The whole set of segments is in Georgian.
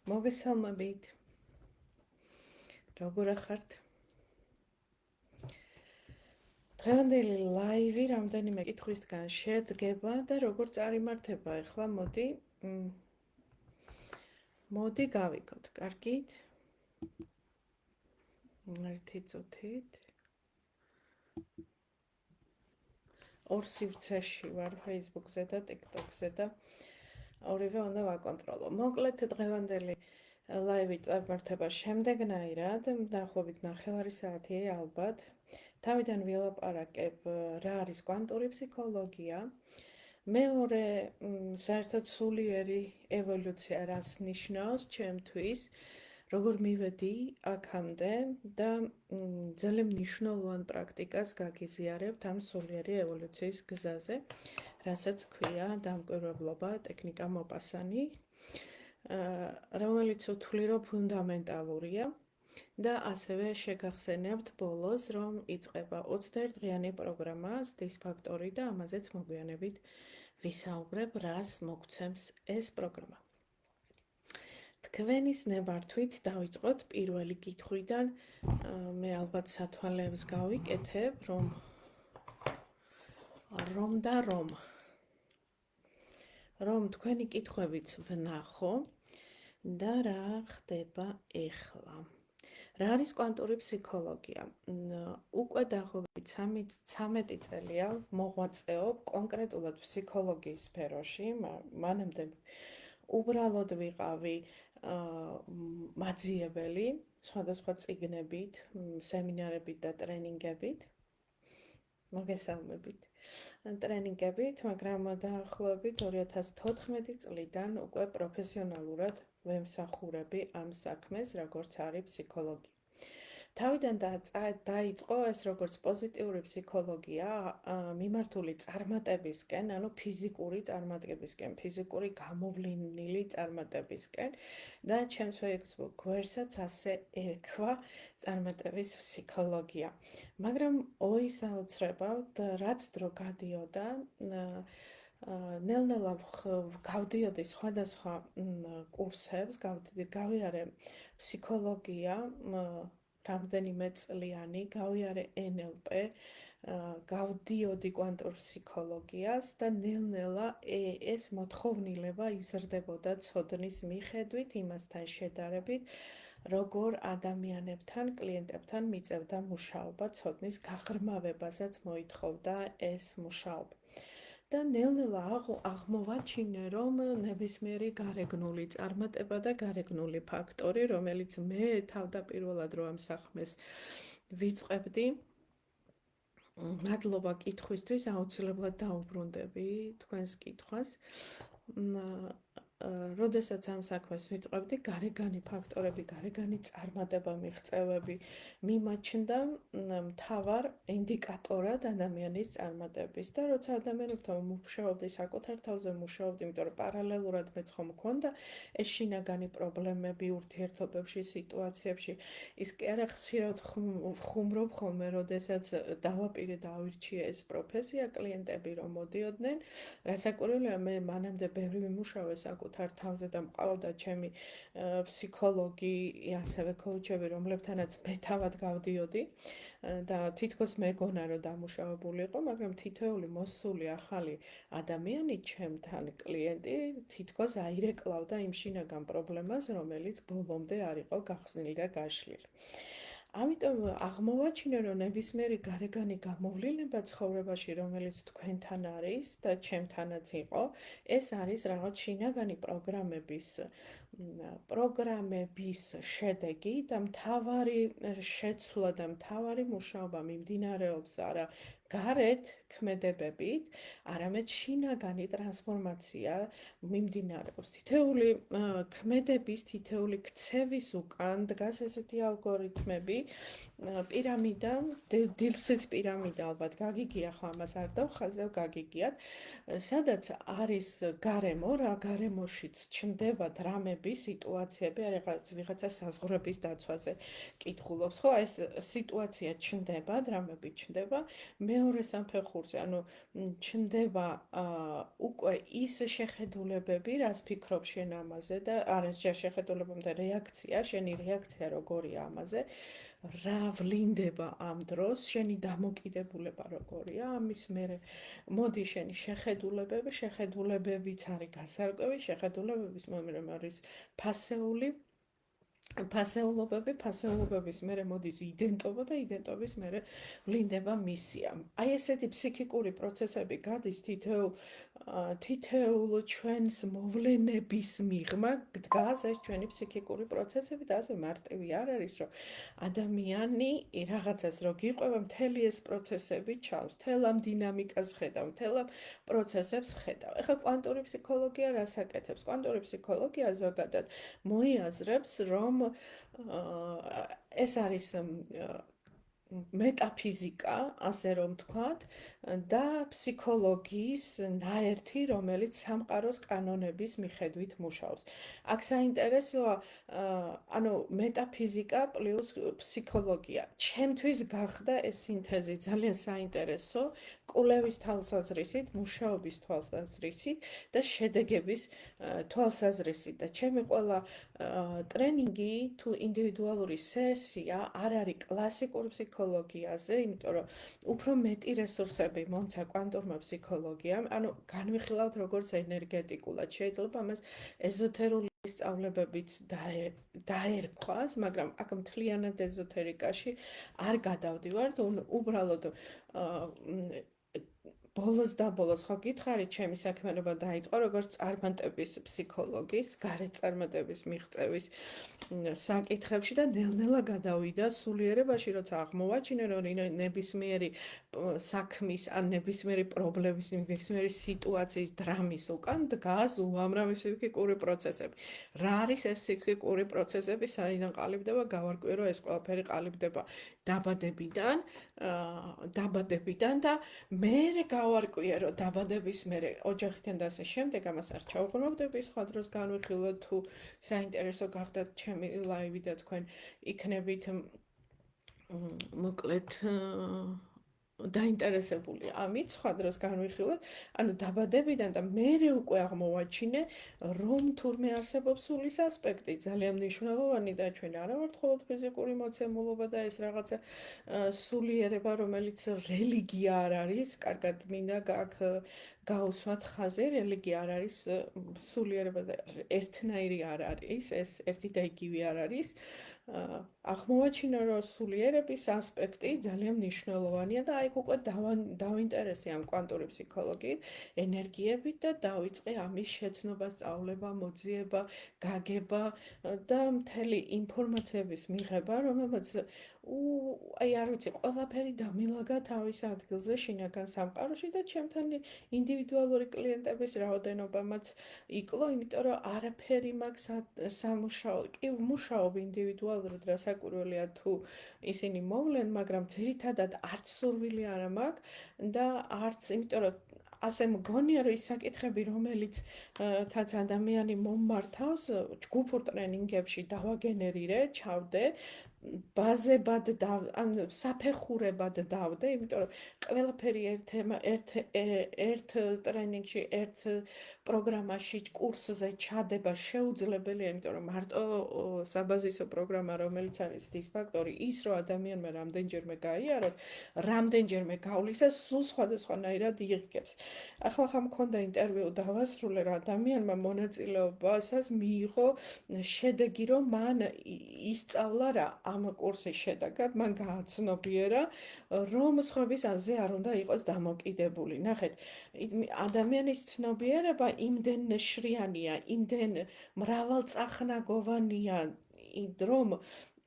მოგესალმებით. როგორ ახართ? დღევანდელი ლაივი რამდენიმე კითხვისგან შედგება და როგორ წარიმართება ახლა მოდი გავიგოთ. კარგით? ერთი წუთით. ორ სივრცეში ვარ Facebook-ზე და TikTok-ზე და ორივე უნდა ვაკონტროლო. მოკლედ დღევანდელი ლაივი წარმართება შემდეგნაირად, დაახლოებით 9 საათია ალბათ. თავიდან ვილაპარაკებ რა არის კვანტური ფსიქოლოგია. მეორე საერთოდ სულიერი ევოლუცია რას ნიშნავს ჩემთვის, როგორ მივედი აქამდე და ძალიან მნიშვნელოვან პრაქტიკას გაგიზიარებთ ამ სულიერი ევოლუციის გზაზე, რასაც ქვია დამკვირვებლობა, ტექნიკა მოპასანი, რომელიც ვთვლი, რომ ფუნდამენტალურია და ასევე შეგახსენებთ ბოლოს, რომ იწყება 21 დღიანი პროგრამა STIS ფაქტორი და ამაზეც მოგვიანებით ვისაუბრებ, რას მოგცემს ეს პროგრამა. თქვენის ნებართვით დავიწყოთ პირველი კითხვიდან. მე ალბათ სათვალეებს გავიკეთებ, რომ თქვენი კითხვებიც ვნახო და რა ხდება ეხლა. რა არის კვანტური ფსიქოლოგია? უკვე დაახლოებით 13 წელია მოღვაწეობ კონკრეტულად ფსიქოლოგიის სფეროში, მანამდე უბრალოდ ვიყავი მაძიებელი სხვადასხვა წიგნებით, სემინარებით და ტრენინგებით. მოგესალმებით. ტრენინგებით, მაგრამ დაახლოებით 2014 წლიდან უკვე პროფესიონალურად ვემსახურები ამ საქმეს, როგორც არის ფსიქოლოგია. თავიდან დაიწყო ეს როგორც პოზიტიური ფსიქოლოგია, მიმართული წარმატებისკენ, ანუ ფიზიკური წარმატებისკენ, ფიზიკური გამოვლენილი წარმატებისკენ და ჩემს Facebook გვერდსაც ასე ერქვა წარმატების ფსიქოლოგია. მაგრამ ოისაოცრებავთ, რაც დრო გადიოდა, ნელ-ნელა გავდიოდი სხვადასხვა კურსებს, გავიარე ფსიქოლოგია, რამდენიმე წლიანი, გავიარე NLP, გავდიოდი კვანტურ ფსიქოლოგიას და ნელ-ნელა ეს მოთხოვნილება იზრდებოდა ცოდნის მიხედვით, იმასთან შედარებით, როგორ ადამიანებთან, კლიენტებთან მიწევდა მუშაობა, ცოდნის გაღრმავებასაც მოითხოვდა ეს მუშაობა. და ნელ-ნელა აღმოვაჩინე, რომ ნებისმიერი გარეგნული წარმატება და გარეგნული ფაქტორი, რომელიც მე თავდაპირველად რო ამ საქმეს ვიწყებდი, მადლობა კითხვისთვის, აუცილებლად დაუბრუნდები თქვენს კითხვას. როდესაც ამ საქმეს ვიწყებდი, გარეგანი ფაქტორები, გარეგანი წარმატება, მიღწევები მიმაჩნდა მთავარ ინდიკატორად ადამიანის წარმატების და როცა ადამიანებთან მუშაობდი, საკუთარ თავზე მუშაობდი, იმიტომ რომ პარალელურად მეც ხომ მქონდა ეს შინაგანი პრობლემები ურთიერთობებში, სიტუაციებში, ის კი არა ხშირად ხუმრობ ხოლმე, როდესაც დავირჩიე ეს პროფესია, კლიენტები რომ მოდიოდნენ, რასაკვირველია, მე მანამდე ბევრი ვიმუშავე საკუთარ თავზე და მყავდა ჩემი ფსიქოლოგი, ასევე კოუჩები, რომლებთანაც მე თავად გავდიოდი და თითქოს მეგონა რომ დამუშავებული იყო, მაგრამ თითოეული მოსული ახალი ადამიანი, ჩემთან კლიენტი, თითქოს აირეკლავდა იმ შინაგან პრობლემას, რომელიც ბოლომდე არ იყო გახსნილი და გაშლილი. ამიტომ აღმოვაჩინე, რომ ნებისმიერი გარეგანი გამოვლენა ცხოვრებაში, რომელიც თქვენთან არის და ჩემთანაც იყო, ეს არის რაღაც შინაგანი პროგრამების შედეგი და მთავარი შეცვლა და მთავარი მუშაობა მიმდინარეობს არა გარეთ ქმედებებით, არამედ შინაგანი ტრანსფორმაცია მიმდინარეობს. თითეული ქმედების, თითეული ქცევის უკან დგას ესეთი ალგორითმები, პირამიდა, დილსის პირამიდა ალბათ გაგიგია, ხო ამას არ დავხაზებ, გაგიგიათ, სადაც არის გარემო, რა გარემოშიც ჩნდება დრამები, სიტუაციები, არ რაღაც ვიღაცა საზღვრების დაცვაზე კითხულობს, ხო, ეს სიტუაცია ჩნდება, დრამები ჩნდება, მეორე სამფეხურზე, ანუ ჩნდება უკვე ის შეხედულებები, რას ფიქრობ შენ ამაზე და არა შეხედულებები და რეაქცია, შენი რეაქცია როგორია ამაზე, რა ვლინდება ამ დროს, შენი დამოკიდებულება როგორია, ამის მერე მოდი შენი შეხედულებებიც არის გასარკვევი, შეხედულებების მერე არის ფასეულობების მერე მოდის იდენტობა და იდენტობის მერე ვლინდება მისია. აი ესეთი ფსიქიკური პროცესები გადის თითოეულ ჩვენს მოვლენების მიღმა დგას ეს ჩვენი ფსიქიკური პროცესები და ასე მარტივი არ არის, რომ ადამიანი რაღაცას რო გიყვება, მთელი ეს პროცესები ჩავს, მთელ ამ დინამიკას ხედავ, მთელ ამ პროცესებს ხედავ. ეხლა კვანტური ფსიქოლოგია რას აკეთებს? კვანტური ფსიქოლოგია ზოგადად მოიაზრებს, რომ ეს არის მეტაფიზიკა, ასე რომ ვთქვათ, და ფსიქოლოგიის ნაერთი, რომელიც სამყაროს კანონების მიხედვით მუშაობს. აქ საინტერესოა, ანუ მეტაფიზიკა პლუს ფსიქოლოგია. ჩემთვის გახდა ეს სინთეზი ძალიან საინტერესო, კვლევის თვალსაზრისით, მუშაობის თვალსაზრისით და შედეგების თვალსაზრისით. და ჩემი ყველა ტრენინგი თუ ინდივიდუალური სესია არ არის კლასიკური ფსიქოლოგიაზე, იმიტომ რომ უფრო მეტი რესურსები მომცა კვანტურმა ფსიქოლოგიამ, ანუ განვიხილავთ როგორც ენერგეტიკულად. შეიძლება ამას ეზოთერული სწავლებებიც დაერქვას, მაგრამ აქ მთლიანად ეზოთერიკაში არ გადავდივართ, უბრალოდ ბოლოს და ბოლოს ხო გითხარით, ჩემი საქმიანობა დაიწყო როგორც წარმატების ფსიქოლოგის, გარეთ წარმატების მიღწევის საკითხებში და ნელ-ნელა გადავიდა სულიერებაში, როცა აღმოვაჩინე, რომ ნებისმიერი საქმის ან ნებისმიერი პრობლემის, ნებისმიერი სიტუაციის დრამის უკან დგას უამრავი ფსიქიკური პროცესები. რა არის ეს ფსიქიკური პროცესები, საიდან ყალიბდება, გავარკვიე, რომ ეს ყველაფერი ყალიბდება დაბადებიდან და მერე გავარკვიე, რომ დაბადების მერე ოჯახიდან და ასე შემდეგ, ამას არ ჩავღრმავდები, სხვა დროს განვიხილოთ, თუ საინტერესო გახდათ ჩემი ლაივი და თქვენ იქნებით მოკლედ დაინტერესებული ამით, სხვა დროს განვიხილოთ, ანუ დაბადებიდან და მერე უკვე აღმოვაჩინე, რომ თურმე არსებობს სულის ასპექტი, ძალიან მნიშვნელოვანი და ჩვენ არა ვართ მხოლოდ ფიზიკური მოცემულობა და ეს რაღაცა სულიერება, რომელიც რელიგია არ არის, კარგად მინდა აქ გაუსვათ ხაზი, რელიგია არ არის სულიერება და ერთნაირი არ არის, ეს ერთი და იგივე არ არის. აღმოვაჩინე, რომ სულიერების ასპექტი ძალიან მნიშვნელოვანია და აი უკვე დავინტერესე ამ კვანტური ფსიქოლოგიით, ენერგიებით და დავიწყე ამის შეცნობა, სწავლება, მოძიება, გაგება და მთელი ინფორმაციების მიღება, რომელსაც აი არ ვიცი, ყველაფერი დამილაგა თავის ადგილზე შინაგან სამყაროში და ჩემთან ინდივიდუალური კლიენტების რაოდენობამაც იკლო, იმიტომ რომ არაფერი მაქვს სამუშაო, კი ვმუშაობ ინდივიდუალურად, რასაკვირველია თუ ისინი მოვლენ, მაგრამ ძირითადად არც სურვილი არა მაქვს და არც, იმიტომ რომ ასე მგონია, რომ ის საკითხები, რომელიც თაც ადამიანი მომმართავს, ჯგუფურ ტრენინგებში დავაგენერირე, ჩავდე, ბაზებად ან საფეხურებად დავდე, იმიტომ რომ ყველაფერი ერთ ტრენინგში, ერთ პროგრამაში, კურსზე ჩადება შეუძლებელია, იმიტომ რომ მარტო საბაზისო პროგრამა, რომელიც არის დისფაქტორი, ის რომ ადამიანმა რამდენჯერმე გაიაროს, რამდენჯერმე გავლისა, სულ სხვადასხვანაირად იღებს. ახლა ხა მქონდა ინტერვიუ დავასრულე, რომ ადამიანმა მონაწილეობასაც მიიღო შედეგი, რომ მან ისწავლა რა ამ კურსის შედეგად, მან გააცნობიერა, რომ სხვების აზრზე არ უნდა იყოს დამოკიდებული. ნახეთ, ადამიანის ცნობიერება იმდენ შრიანია, იმდენ მრავალწახნაგოვანია, რომ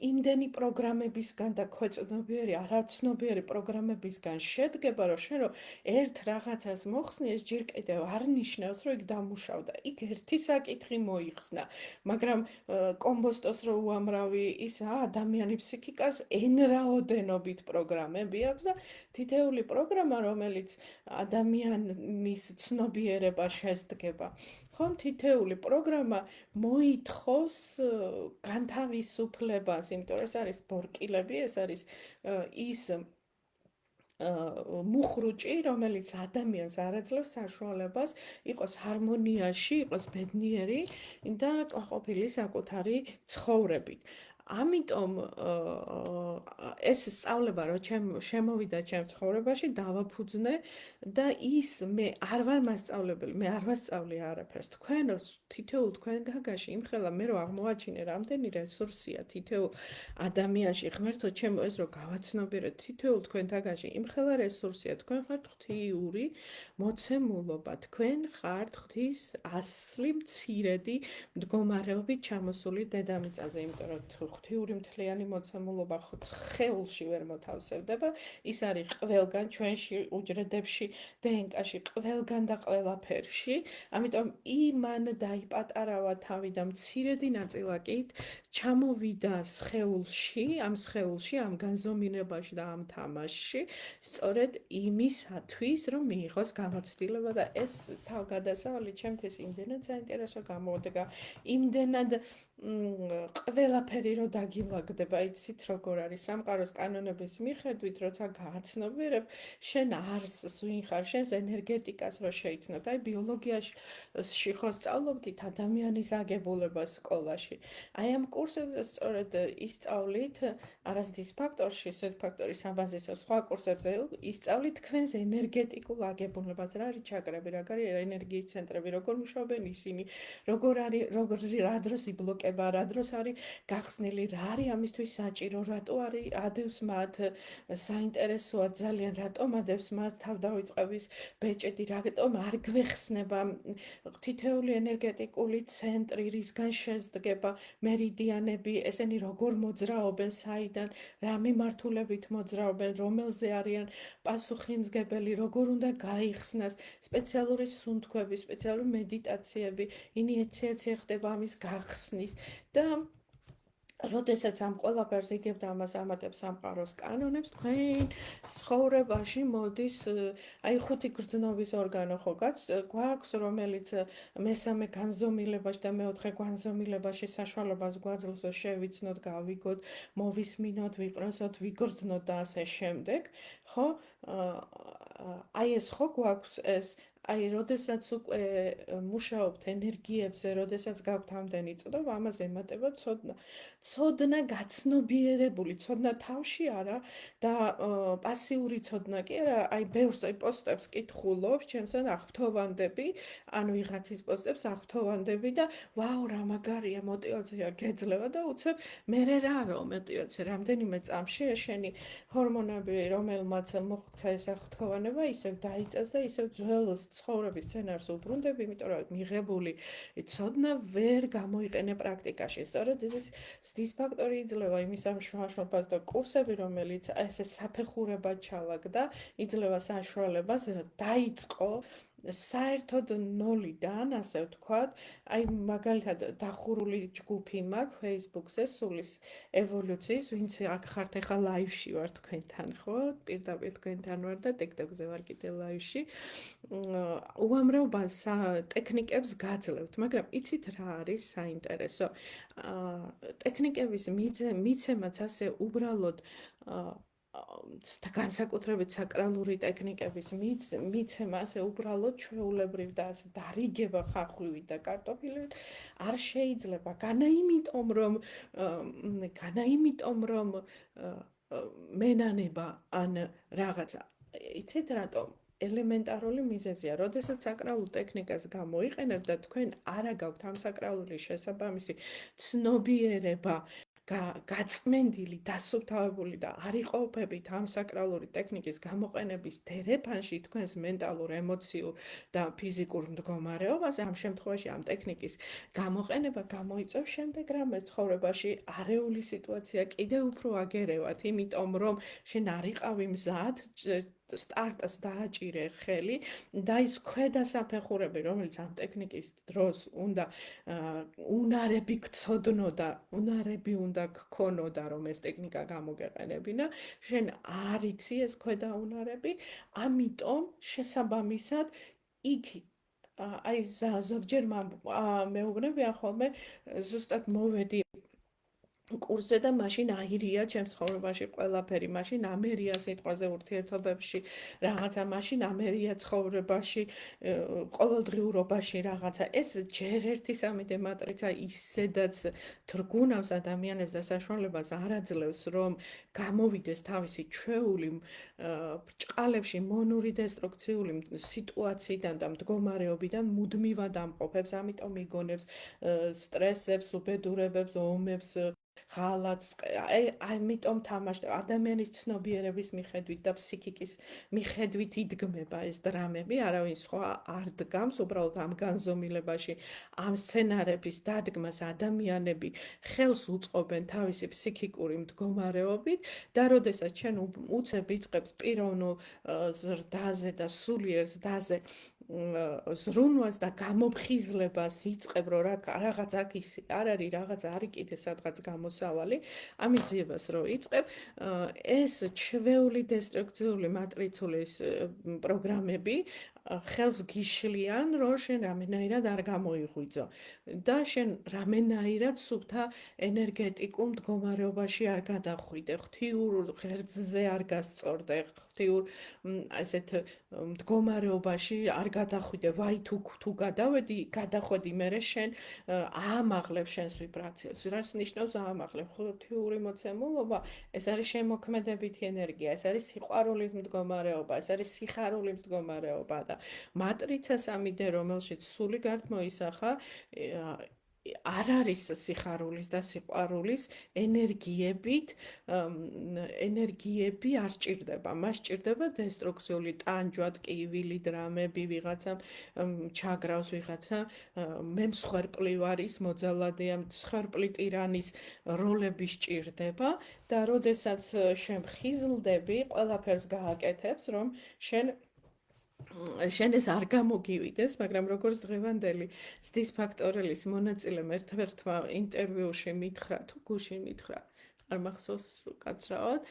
იმდენი პროგრამებისგან და ქვეწნობიერი, არაცნობიერი პროგრამებისგან შედგება, რომ შენ რომ ერთ რაღაცას მოხსნი, ეს ჯერ კიდევ არ ნიშნავს, რომ იქ დამუშავდა. იქ ერთი საკითხი მოიხსნა, მაგრამ კომბოსტოს რო უამრავი ის ადამიანის ფსიქიკას n რაოდენობით პროგრამები აქვს და თითეული პროგრამა, რომელიც ადამიანის ცნობიერება შესდგება, ხომ თითეული პროგრამა მოითხოვს განთავისუფლებას, იმიტომ რომ ეს არის ბორკილები, ეს არის ის მუხრუჭი, რომელიც ადამიანს არაძლევს საშუალებას იყოს ჰარმონიაში, იყოს ბედნიერი და ყოფილი საკუთარი ცხოვრებით. ამიტომ ეს სწავლება, რომ შემოვიდა ჩემ ცხოვრებაში, დავაფუძნე და ის მე არ ვარ მასწავლებელი, მე არ ვასწავლე არაფერს. თქვენ თითოეულ თქვენ გაგაში იმხელა მე რომ აღმოაჩინე რამდენი რესურსია თითოეულ ადამიანში, ღმერთო ჩემო ეს რომ გავაცნობიერე თითოეულ თქვენ გაგაში იმხელა რესურსია, თქვენ ხართ ღვთიური მოცემულობა, თქვენ ხართ ღვთის ასლი მცირედი მდგომარეობით ჩამოსული დედამიწაზე, იმიტომ რომ ღვთიური მთლიანი მოცემულობა ხეულში ვერ მოთავსებდება, ის არის ყველგან ჩვენში, უჯრედებში, დნკ-ში, ყველგან და ყველაფერში, ამიტომ იმან დაიპატარავა თავი და მცირედი ნაწილაკით ჩამოვიდა სხეულში, ამ განზომილებაში და ამ თამაშში, სწორედ იმისათვის, რომ მიიღოს გამოცდილება და ეს თავგადასავალი ჩემთვის იმდენად საინტერესო გამოდგა, იმდენად ყველაფერი რო დაგილაგდება, იცით როგორ არის სამყაროს კანონების მიხედვით, როცა გააცნობიერებ, შენ არსს ვინ ხარ, შენს ენერგეტიკას რო შეიცნობ. აი ბიოლოგიაში ხო სწავლობდით ადამიანის აგებულებას სკოლაში. აი ამ კურსებზე სწორედ ისწავლით არასდის ფაქტორში, ეს ფაქტორის საბაზისო სხვა კურსებზე ისწავლით თქვენს ენერგეტიკულ აგებულებას, რა არის ჩაკრები, რა არის ენერგიის ცენტრები, როგორ მუშაობენ ისინი, რა დროს იბლოკება, რა დროს არის გახსნილი, რა არის ამისთვის საჭირო, რატო არის ადევს მათ საინტერესოა ძალიან, რატომ ადევს მათ თავდავიწყების ბეჭედი, რატომ არ გვეხსნება თითოეული ენერგეტიკული ცენტრი, რისგან შედგება მერიდიანები, ესენი როგორ მოძრაობენ, საიდან, რა მიმართულებით მოძრაობენ, რომელზე არიან პასუხისმგებელი, როგორ უნდა გაიხსნას, სპეციალური სუნთქვები, სპეციალური მედიტაციები, ინიციაცია ხდება ამის გახსნის და როდესაც ამ ყველაფერს იგებ და ამას ამატებს სამყაროს კანონებს, თქვენ ცხოვრებაში მოდის აი ხუთი გრძნობის ორგანო ხო გვაქვს, რომელიც მესამე განზომილებაში და მეოთხე განზომილებაში საშუალებას გვაძლევს შევიცნოთ, გავიგოთ, მოვისმინოთ, ვიყროსოთ, ვიგრძნოთ და ასე შემდეგ, ხო? აი ეს ხო გვაქვს ეს აი, როდესაც უკვე მუშაობთ ენერგიებზე, როდესაც გაქვთ ამდენი წდომა, ამას ემატება ცოდნა. ცოდნა გაცნობიერებული, ცოდნა თავში არა და პასიური ცოდნა კი არა, აი ბევრს პოსტებს კითხულობ, ჩემთან აღფრთოვანდები, ან ვიღაცის პოსტებს აღფრთოვანდები და ვაუ, რა მაგარია, мотиваცია გეძლევა და უცებ მერე რა რომ мотиваცია, რამდენიმე წამში შენი ჰორმონები, რომელმაც მოხდა ეს აღფრთოვანება, ისევ დაიწევს და ისევ ძველს ცხოვრების სცენარს უბრუნდები, იმიტომ რომ მიღებული ცოდნა ვერ გამოიყენე პრაქტიკაში. სწორედ ეს დისფაქტორი იძლევა იმის ამშვენებას და კურსები, რომელიც ესე საფეხურებად ჩალაგდა, იძლევა საშუალებას დაიწყო საერთოდ ნოლიდან, ასე ვთქვათ, აი მაგალითად დახურული ჯგუფი მაქვს Facebook-ზე, სულის ევოლუციის, ვინც აქ ხართ ახლა ლაივში ვარ თქვენთან, ხო? პირდაპირ თქვენთან ვარ და TikTok-ზე ვარ კიდე ლაივში. უამრავ ტექნიკებს გაძლევთ, მაგრამ იცით რა არის საინტერესო? ტექნიკების მიცემაც ასე უბრალოდ განსაკუთრებით საკრალური ტექნიკების მიცემა ასე უბრალოდ ჩვეულებრივ და ასე დარიგება ხახვივით და კარტოფილით არ შეიძლება. განა იმიტომ რომ მენანება ან რაღაცა. იცით რატომ? ელემენტარული მიზეზია, როდესაც საკრალულ ტექნიკას გამოიყენებთ და თქვენ არა გაქვთ ამ საკრალური შესაბამისი ცნობიერება, გაწმენდილი, დასუფთავებული და არ იყოფებით ამ საკრალური ტექნიკის გამოყენების დერეფანში თქვენს მენტალურ, ემოციურ და ფიზიკურ მდგომარეობაზე, ამ შემთხვევაში ამ ტექნიკის გამოყენება გამოიწვევს შემდეგ რამეს ცხოვრებაში არეული სიტუაცია კიდევ უფრო აგერევათ, იმიტომ რომ შენ არ იყავი მზად სტარტს დააჭირე ხელი და ის ქვედა საფეხურები, რომელიც ამ ტექნიკის დროს უნდა უნარები გწოდნოდა, უნარები უნდა გქონოდა, რომ ეს ტექნიკა გამოგეყენებინა, შენ არ იცი ეს ქვედა უნარები, ამიტომ შესაბამისად იქ აი ზოგჯერ მეუბნებიან ხოლმე ზუსტად მოვედი კურსზე და მაშინ აირია ჩემს ცხოვრებაში ყველაფერი, მაშინ ამერია სიტყვაზე ურთიერთობებში რაღაცა, მაშინ ამერია ცხოვრებაში, ყოველდღიურობაში რაღაცა. ეს ჯერ ერთი სამი მატრიცა ისედაც თრგუნავს ადამიანებს და საშუალებას არ აძლევს, რომ გამოვიდეს თავისი ჩვეული ბრჭყალებში მონური დესტრუქციული სიტუაციიდან და მდგომარეობიდან მუდმივად ამყოფებს, ამიტომ იგონებს სტრესებს, უბედურებებს, ომებს, ღალატს, ამიტომ თამაშდება ადამიანის ცნობიერების მიხედვით და ფსიქიკის მიხედვით იდგმება ეს დრამები, არავინ სხვა არ დგამს, უბრალოდ ამ განზომილებაში, ამ სცენარების დადგმას ადამიანები ხელს უწყობენ თავისი ფსიქიკური მდგომარეობით და როდესაც ჩვენ უცებ იწყებთ პიროვნულ ზრდაზე და სულიერ ზრდაზე ზრუნვას და გამოფხიზლებას იწყებ, რომ რაღაც აქ ის არ არის, რაღაც არ იყიდე სადღაც გამოსავალი, ამით ძიებას რო იწყებ, ეს ჩვეული დესტრუქციული მატრიცული პროგრამები ხელს გიშლიან, რომ შენ რამენაირად არ გამოიღვიძო და შენ რამენაირად სუფთა ენერგეტიკულ მდგომარეობაში არ გადახვიდე, ღვთიურ ღერძზე არ გასწორდე, ღვთიურ ესეთ მდგომარეობაში არ გადახვიდე, ვაი თუ გადავედი, გადახვედი მერე შენ აამაღლებ შენს ვიბრაციას. რას ნიშნავს აამაღლებ? ღვთიური მოცემულობა, ეს არის შემოქმედებითი ენერგია, ეს არის სიყვარულის მდგომარეობა, ეს არის სიხარულის მდგომარეობა და მატრიცა 3D, რომელშიც სული გარდმოისახა, არ არის სიხარულის და სიყვარულის ენერგიები არ ჭირდება. მას ჭირდება დესტრუქციული ტანჯვა, ტკივილი, დრამები, ვიღაცა ჩაგრავს, ვიღაცა მემსხვერპლი ვარის, მოძალადეა, მსხვერპლი ტირანის როლები სჭირდება და როდესაც შენ ხიზლდები, ყველაფერს გააკეთებს, რომ შენ ეს არ გამოგივიდეს, მაგრამ როგორც დღევანდელი ზდის ფაქტორელის მონაწილემ ერთ-ერთმა ინტერვიუში მითხრა, თუ გუშინ მითხრა, არ მახსოვს უკაცრავად,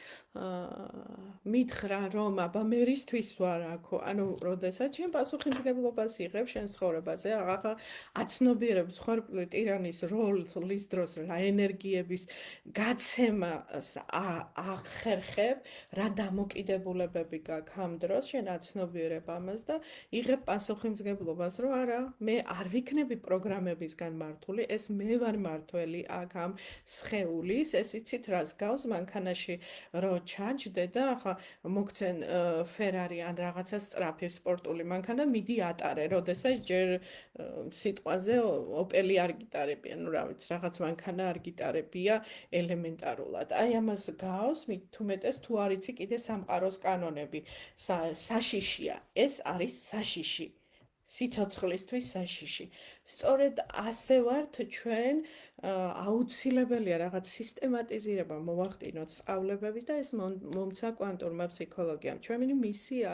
მითხრა, რომ აბა მე რისთვის ვარ აქ, ანუ როდესაც შენ პასუხისმგებლობას იღებ შენ ცხოვრებაზე, აღა აცნობიერებს ხორპლი ტირანის როლის დროს რა ენერგიების გაცემას ახერხებ, რა დამოკიდებულებები გაქვს ამ დროს, შენ აცნობიერებ ამას და იღებ პასუხისმგებლობას, რომ არა, მე არ ვიქნები პროგრამებისგან მართული, ეს მე ვარ მართველი აქ ამ სხეულის, ეს იცით რას გავს მანქანაში რო ჩაჯდე და ახლა მოგცენ ფერარი ან რაღაცა სწრაფი სპორტული მანქანა მიდი ატარე, როდესაც ჯერ სიტყვაზე ოპელი არ გიტარებია, ну რა ვიცი, რაღაც მანქანა არ გიტარებია ელემენტარულად. აი ამას გავს, თუ მეტეს თუ არ იცი კიდე სამყაროს კანონები. საშიშია, ეს არის საშიში. სიცოცხლისთვის საშიში. სწორედ ასე ვართ ჩვენ, აუცილებელია რაღაც სისტემატიზირება მოვახდინოთ სწავლებების და ეს მომცა კვანტურმა ფსიქოლოგიამ. ჩვენი მისია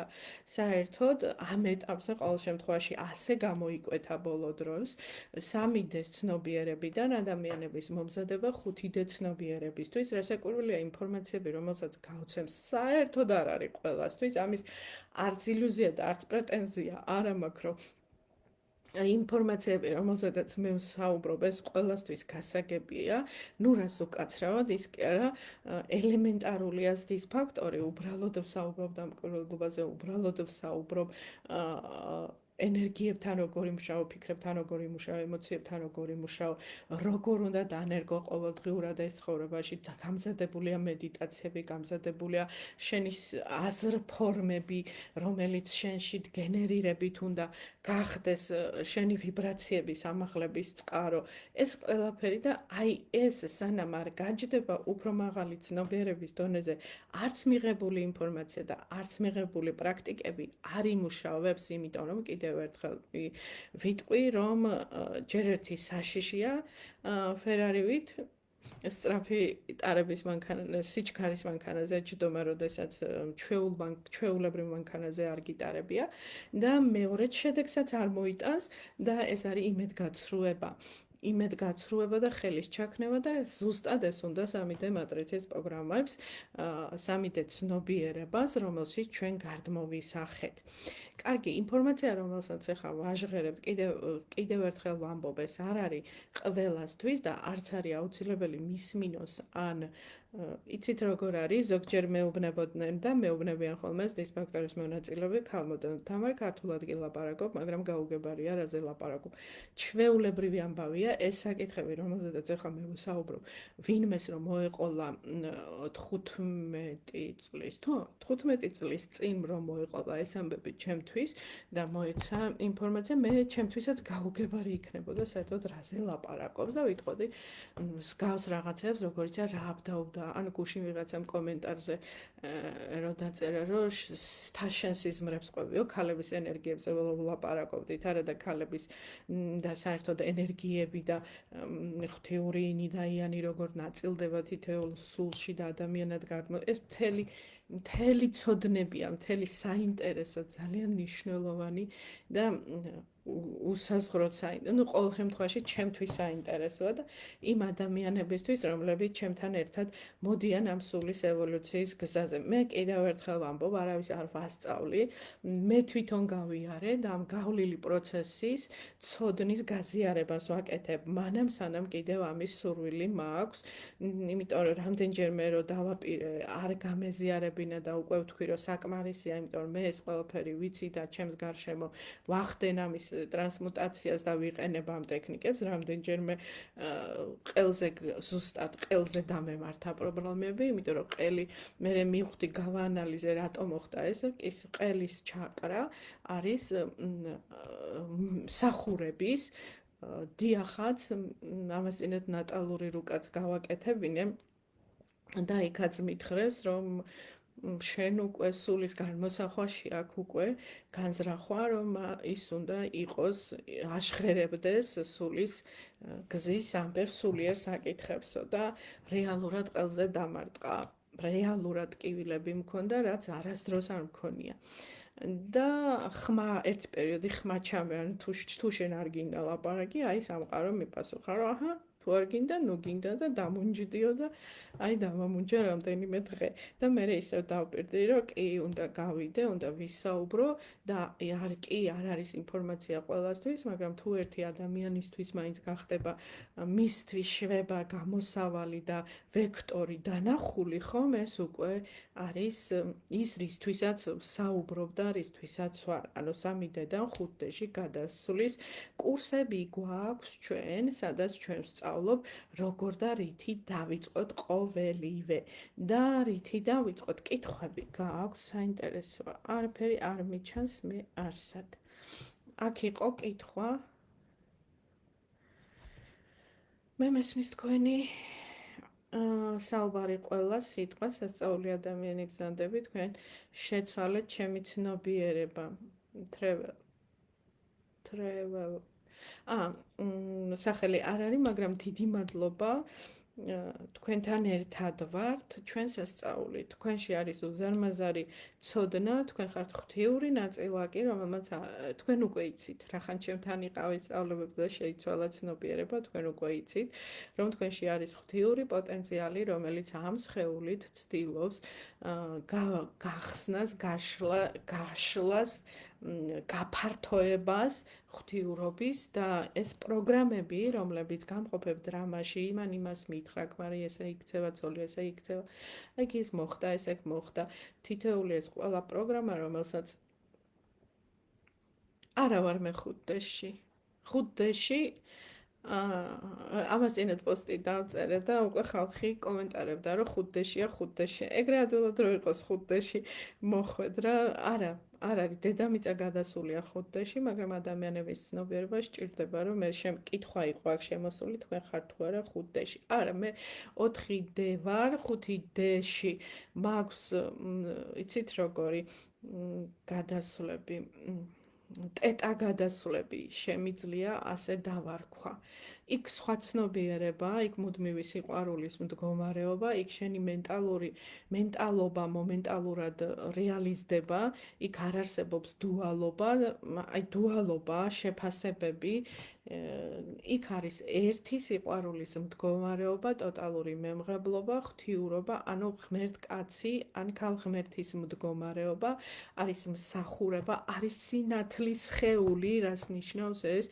საერთოდ ამ ეტაპზე ყოველ შემთხვევაში ასე გამოიკვეთა ბოლო დროს 3D ცნობიერებიდან ადამიანების მომზადება 5D ცნობიერებისთვის. რასაკვირველია ინფორმაციები, რომელსაც გავცემს, საერთოდ არ არის ყველასთვის. ამის არც ილუზია და არც პრეტენზია არ მაქვს, რომ ინფორმაციები, რომელზედაც მე ვსაუბრობ, ეს ყველასთვის გასაგებია, ნუ რას უკაცრავად, ის კი არა, ელემენტარულია ზდის ფაქტორი, უბრალოდ ვსაუბრობ დამკვირვებლობაზე, უბრალოდ ვსაუბრობ ენერგიებთან როგორ იმუშაო, ფიქრებთან როგორ იმუშაო, ემოციებთან როგორ იმუშაო, როგორ უნდა დანერგო ყოველდღიურად ეს ცხოვრებაში, გამზადებულია მედიტაციები, გამზადებულია შენი აზრფორმები, რომელიც შენში გენერირებით უნდა გახდეს შენი ვიბრაციების ამაღლების წყარო. ეს ყველაფერი და აი ეს სანამ არ გაჯდება უფრო მაღალი ცნობიერების დონეზე, არც მიღებული ინფორმაცია და არც მიღებული პრაქტიკები არ იმუშავებს, იმიტომ რომ კიდევ ერთხელ ვიტყვი, რომ ჯერ ერთი საშიშია ფერარივით სწრაფი ტარების მანქანა, სიჩქარის მანქანაზე ჯდომა, როდესაც ჩვეულებრივ მანქანაზე არ გიტარებია და მეორედ შედეგსაც არ მოიტანს და ეს არის იმედგაცრუება და ხელის ჩაქნევა და ზუსტად ეს უნდა 3D მატრიცის პროგრამებს, 3D ცნობიერებას, რომელშიც ჩვენ გადმოვისახეთ. კარგი, ინფორმაცია, რომელსაც ახლა ვაჟღერებთ, კიდევ ერთხელ ვამბობ, ეს არ არის ყველასთვის და არც არის აუცილებელი მისმინოს ან იცით როგორ არის, ზოგჯერ მეუბნებოდნენ და მეუბნებიან ხოლმე დისფაქტორის მონაწილეები, ქალმოდელთ, თამარ ქართულად კი ლაპარაკობ, მაგრამ გაუგებარია რაზე ლაპარაკობ. ჩვეულებრივი ამბავია ეს საკითხები, რომელზედაც ახლა მე ვსაუბრობ, ვინმეს რომ მოეყოლა 15 წლის, 15 წლის წინ რომ მოეყოლა ეს ამბები ჩემთვის და მოეცა ინფორმაცია, მე ჩემთვისაც გაუგებარი იქნებოდა საერთოდ რაზე ლაპარაკობს და ვიტყოდი მსგავს რაღაცებს, როგორიც რა აბდაუბდა, ან გუშინ ვიღაცამ კომენტარზე რო დაწერა, რომ შენ სიზმრებს ყვევიო, ქალების ენერგიებზე ვლაპარაკობდით, არა და ქალების და საერთოდ ენერგიები და ღვთიური ინიდაიანი როგორ ნაწილდება თითოეულ სულში და ადამიანად გარდმო. ეს მთელი ცოდნებია, მთელი საინტერესო, ძალიან მნიშვნელოვანი და უსაზღვროდ საინტერესო, ყოველ შემთხვევაში ჩემთვის საინტერესოა და იმ ადამიანებისთვის, რომლებიც ჩემთან ერთად მოდიან ამ სულის ევოლუციის გზაზე. მე კიდევ ერთხელ ვამბობ, არავის არ ვასწავლი, მე თვითონ გავიარე და ამ გავლილი პროცესის ცოდნის გაზიარებას ვაკეთებ, მანამ სანამ კიდევ ამის სურვილი მაქვს, იმიტომ რომ რამდენჯერმე რო დავაპირე, არ გამეზიარებინა და უკვე ვთქვი, რომ საკმარისია, იმიტომ რომ მე ეს ყველაფერი ვიცი და ჩემს გარშემო ვახდენ ამის ტრანსმუტაციას და ვიყენებ ამ ტექნიკებს, რამდენჯერმე ზუსტად ყელზე დამემართა პრობლემები, იმიტომ რომ ყელი მე მივხვდი, გავაანალიზე რატომ მოხდა ეს, ყელის ჩაკრა არის მსახურების დიახაც, ამასწინეთ ნატალური რუკაც გავაკეთებინე და იქაც მითხრეს, რომ შენ უკვე სულის განმოსახვაში აქ უკვე განზრახვა, რომ ის უნდა იყოს, აშღერებდეს სულის გზის ამბებს, სულიერ საკითხებსო და რეალურად ყელზე დამარტყა. რეალურად ტკივილები მქონდა, რაც არასდროს არ მქონია. და ხმა ერთ პერიოდი ხმა ჩამე, თუ შენ არ გინდა ლაპარაკი, აი სამყარო მიპასუხა, რომ აჰა, თუ არ გინდა, ნუ გინდა და დამუნჯდიო და აი დამამუნჯა რამდენიმე დღე. და მე ისევ დავპირდი, რომ კი, უნდა გავიდე, უნდა ვისაუბრო და არ არის ინფორმაცია ყველასთვის, მაგრამ თუ ერთი ადამიანისთვის მაინც გახდება მისთვის შვება, გამოსავალი და ვექტორი დანახული, ხომ, ეს უკვე არის ის, რისთვისაც ვსაუბრობ და რისთვისაც ვარ. ანუ 3D-დან 5D-ში გადასვლის კურსები გვაქვს ჩვენ, სადაც ჩვენ ვსწავლობ, როგორ და რითი დავიწყოთ ყოველივე. და რითი დავიწყოთ, კითხვები გააქვს საინტერესო. არაფერი არ მიჩანს მე არსად. აქ იყო კითხვა. მე მესმის თქვენი საუბარი ყველა სიტყვა სასწაული ადამიანი ბრძანდები, თქვენ შეცვალეთ ჩემი ცნობიერება. travel სახელი არ არის, მაგრამ დიდი მადლობა თქვენთან ერთად ვართ, ჩვენ სასწაულით. თქვენში არის უზარმაზარი ცოდნა, თქვენ ხართ ღვთიური ნაწილაკი, რომელმაც თქვენ უკვე იცით, რახან ჩემთან იყავით სწავლებებზე და შეიცვალა ცნობიერება, თქვენ უკვე იცით, რომ თქვენში არის ღვთიური პოტენციალი, რომელიც ამ სხეულით ცდილობს გახსნას, გაშლას, გაფართოებას ღვთიურობის და ეს პროგრამები, რომლებიც გამყოფებ დრამაში, იმას მითხრა, ქმარი ესე იქცევა, ცოლი ესე იქცევა, ეგ ის მოხდა, ეს ეგ მოხდა. თითოეული ეს ყველა პროგრამა, რომელსაც არა ვარ მე ხუთდეში. ხუთდეში ამას წინათ პოსტი დავწერე და უკვე ხალხი კომენტარებდა, რომ ხუთდეშია ხუთდეში. ეგრე ადვილად რო იყოს ხუთდეში მოხვედ რა. არა, არ არის დედამიწა გადასულია ხუთდეში, მაგრამ ადამიანების ცნობიერება სჭირდება, რომ მე კითხვა იყო აქ შემოსული, თქვენ ხართ თუ არა ხუთდეში. არა, მე 4D ვარ, 5D-ში მაქვს, იცით როგორი გადასვლები, ტეტა გადასვლები შემიძლია ასე დავარქვა. იქ სხვა ცნობიერება, იქ მუდმივი სიყვარულის მდგომარეობა, იქ შენი მენტალობა მომენტალურად რეალიზდება, იქ არ არსებობს დუალობა, აი დუალობა, შეფასებები, იქ არის ერთი სიყვარულის მდგომარეობა, ტოტალური მემღებლობა, ღვთიურობა, ანუ ღმერთკაცი, ან ქალღმერთის მდგომარეობა, არის მსახურება, არის სინათლის სხეული, რას ნიშნავს ეს?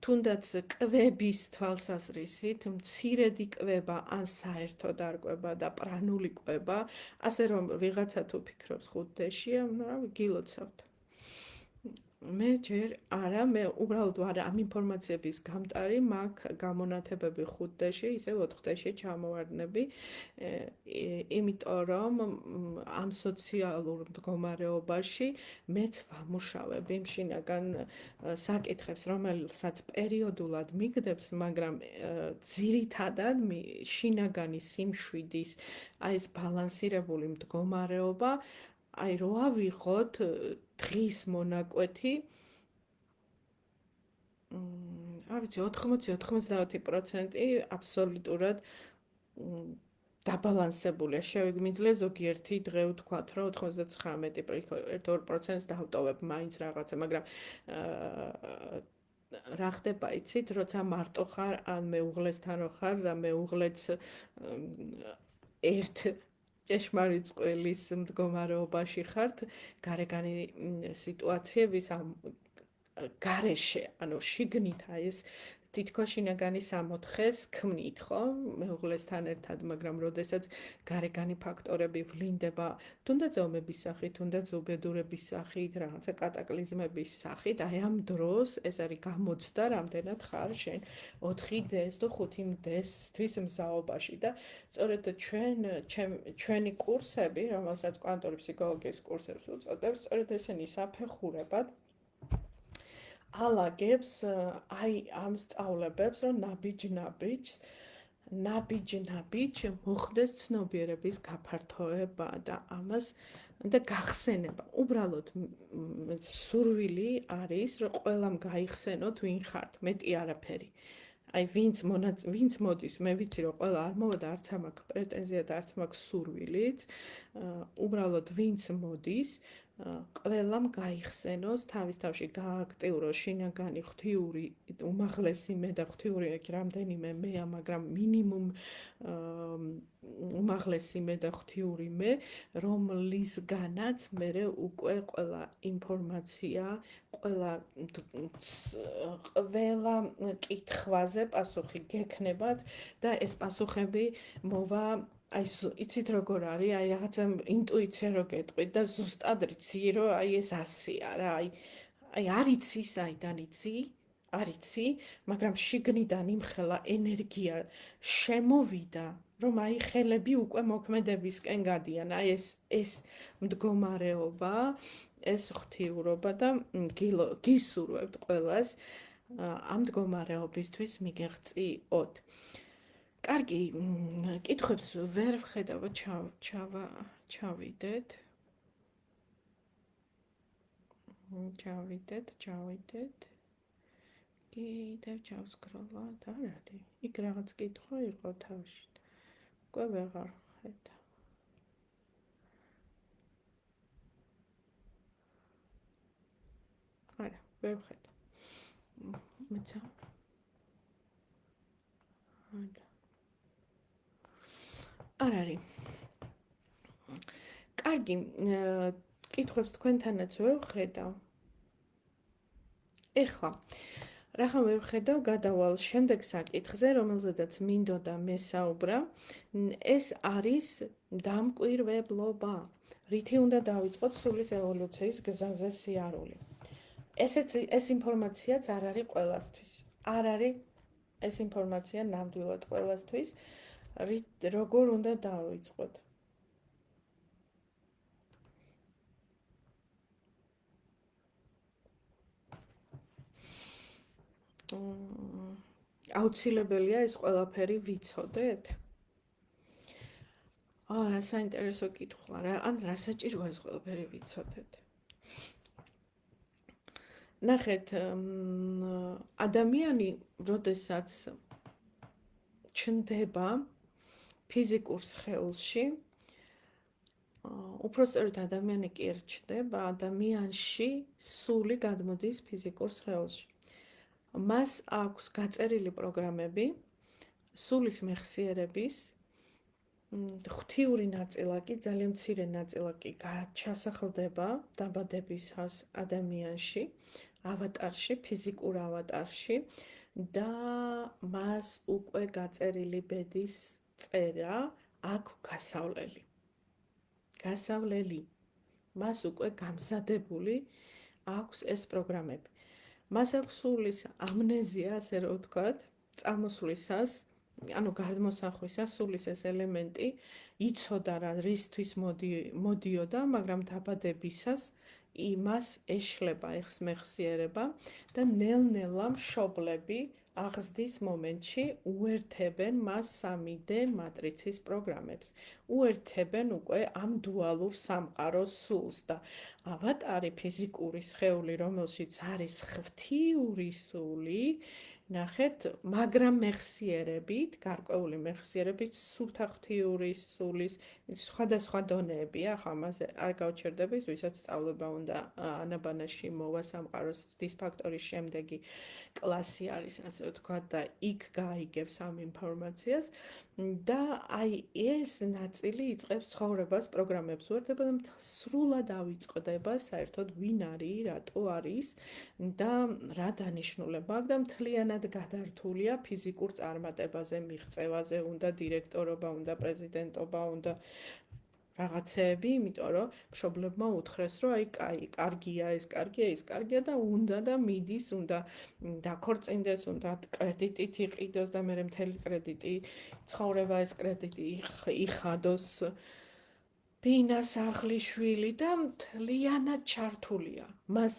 თუნდაც კვების თვალსაზრისით, მცირედი კვება ან საერთოდ არ კვება და პრანული კვება, ასე რომ ვიღაცა თუ ფიქრობს ხუთდეშია, გილოცავთ. მე ჯერ არა, მე უბრალოდ ვარ ამ ინფორმაციების გამტარი, მაქვს გამონათებები ხუთდეში, ისე 4-დეში ჩამოვარდნები, იმიტომ რომ ამ სოციალურ მდგომარეობაში მეც ვამუშავებ იმ შინაგან საკითხებს, რომელსაც პერიოდულად მიგდებს, მაგრამ ძირითადად შინაგანი სიმშვიდის აი ეს ბალანსირებული მდგომარეობა, აი რო ავიღოთ დღის მონაკვეთი, არ ვიცი 80-90% აბსოლუტურად დაბალანსებულია. შევიგმიძლია ზოგიერთი დღე ვთქვათ, რომ 99% დავტოვებ მაინც რაღაცა, მაგრამ რა ხდება იცით, როცა მარტო ხარ ან მეუღლესთან ხარ და მეუღლეც ერთ ჭეშმარიტ წყვილის მდგომარეობაში ხართ, გარეგანი სიტუაციების ამ გარეშე, ანუ შიგნით აი ეს თითქოს შინაგანი სამოთხეს ქმნით, ხო? მეუღლესთან ერთად, მაგრამ როდესაც გარეგანი ფაქტორები ვლინდება, თუნდაც ომების სახით, თუნდაც უბედურების სახით, რაღაცა კატაკლიზმების სახით, აი ამ დროს ეს არის გამოცდა, რამდენად ხარ შენ 4D-ს თუ 5D-თვის მზაობაში და სწორედ ჩვენი კურსები, რომელსაც კვანტური ფსიქოლოგიის კურსებს უწოდებს, სწორედ ესენი საფეხურებად ალაგებს აი ამ სწავლებებს, რომ ნაბიჯ მოხდეს ცნობიერების გაფართოება და ამას და გახსენება. უბრალოდ სურვილი არის, რომ ყველამ გაიხსენოთ ვინ ხართ, მეტი არაფერი. აი ვინც მოდის, მე ვიცი რომ ყველა არ მოვა და არც მაქვს პრეტენზია და არც მაქვს სურვილიც, უბრალოდ ვინც მოდის, ყველამ გაიხსენოს, თავის თავში გააქტიუროს შინაგანი ღვთიური უმაღლესი მე და ღვთიური აქ რამდენიმე მეა, მაგრამ მინიმუმ უმაღლესი მე და ღვთიური მე, რომლისგანაც მე უკვე ყველა ინფორმაცია, ყველა კითხვაზე პასუხი გექნებათ და ეს პასუხები მოვა აი იცით როგორ არის, აი რაღაცა ინტუიცია რო გეტყვით და ზუსტად რიცი რომ აი ეს 100-ია რა, აი არ იცი საიდან იცი, არ იცი, მაგრამ შიგნიდან იმხელა ენერგია შემოვიდა, რომ აი ხელები უკვე მოქმედებისკენ გადიან, აი ეს მდგომარეობა, ეს ღვთიურობა და გისურვებთ ყველას ამ მდგომარეობისთვის მიგეღწიოთ. კარგი, კითხვებს ვერ ვხედავ, ჩავიდეთ. კიდევ ჩავსკროლავ, არ არის. იქ რაღაც კითხვა იყო თავში. უკვე ვეღარ ხედავ. არა, ვერ ვხედავ. მეცა. არ არის. კარგი, კითხვებს თქვენთანაც ვერ ვხედავ. ეხლა რახან ვერ ვხედავ, გადავალ შემდეგ საკითხზე, რომელზედაც მინდოდა მესაუბრა. ეს არის დამკვირვებლობა. რითი უნდა დავიწყოთ სულის ევოლუციის გზაზე სიარული. ეს ინფორმაციაც არ არის ყველასთვის. არ არის ეს ინფორმაცია ნამდვილად ყველასთვის. როგორ უნდა დავიწყოთ? აუცილებელია ეს ყველაფერი ვიცოდეთ? რა საინტერესო კითხვა რა, ან რა საჭიროა ეს ყველაფერი ვიცოდეთ? ნახეთ, ადამიანი, როდესაც ჩნდება ფიზიკურ სხეულში, უпроსტად ადამიანი კი არ ჩნდება, ადამიანში სული გადმოდის ფიზიკურ სხეულში. მას აქვს გაწერილი პროგრამები, სულის მეხსიერების ღვთიური ნაწილაკი, ძალიან მცირე ნაწილაკი ჩასახლდება დაბადებისას ადამიანში, ავატარში, ფიზიკურ ავატარში და მას უკვე გაწერილი ბედის წერა აქვს გასავლელი. მას უკვე გამზადებული აქვს ეს პროგრამები. მას აქვს სულის ამნეზია, ასე რომ ვთქვათ, წამოსვლისას, ანუ გადმოსახვისას სულის ეს ელემენტი იცოდა რა რისთვის მოდიოდა, მაგრამ დაბადებისას იმას ეშლება ეს მეხსიერება და ნელ-ნელა მშობლები აღზრდის მომენტში უერთებენ მას 3D მატრიცის პროგრამებს. უერთებენ უკვე ამ დუალურ სამყაროს სულს და ავატარი ფიზიკური სხეული, რომელშიც არის ღვთიური სული, ნახეთ, მაგრამ მეხსიერებით, გარკვეული მეხსიერებით, სულთა ღვთიური სულის სხვადასხვა დონეებია, ახლა ამაზე არ გავჩერდები, ვისაც სწავლება უნდა ანაბანაში მოვა სამყაროს დისფაქტორის შემდეგი კლასი არის, ასე ვთქვათ, და იქ გაიგებს ამ ინფორმაციას და აი ეს ნაწილი იწყებს ცხოვრებას, პროგრამებს უერთდება და სრულად ავიწყდება საერთოდ ვინ არის, რატო არის და რა დანიშნულება აქვს და მთლიანად გადართულია ფიზიკურ წარმატებაზე, მიღწევაზე, უნდა დირექტორობა, უნდა პრეზიდენტობა, უნდა რაღაცეები, იმიტომ რომ მშობლებმა უთხრეს, რომ აი, კარგია, ეს კარგია და უნდა და მიდის, უნდა დაქორწინდეს, უნდა კრედიტით იყიდოს და მე მთელი კრედიტი, ცხოვრება ეს კრედიტი იხადოს. ბინა, სახლი, შვილი და მთლიანად ჩართულია. მას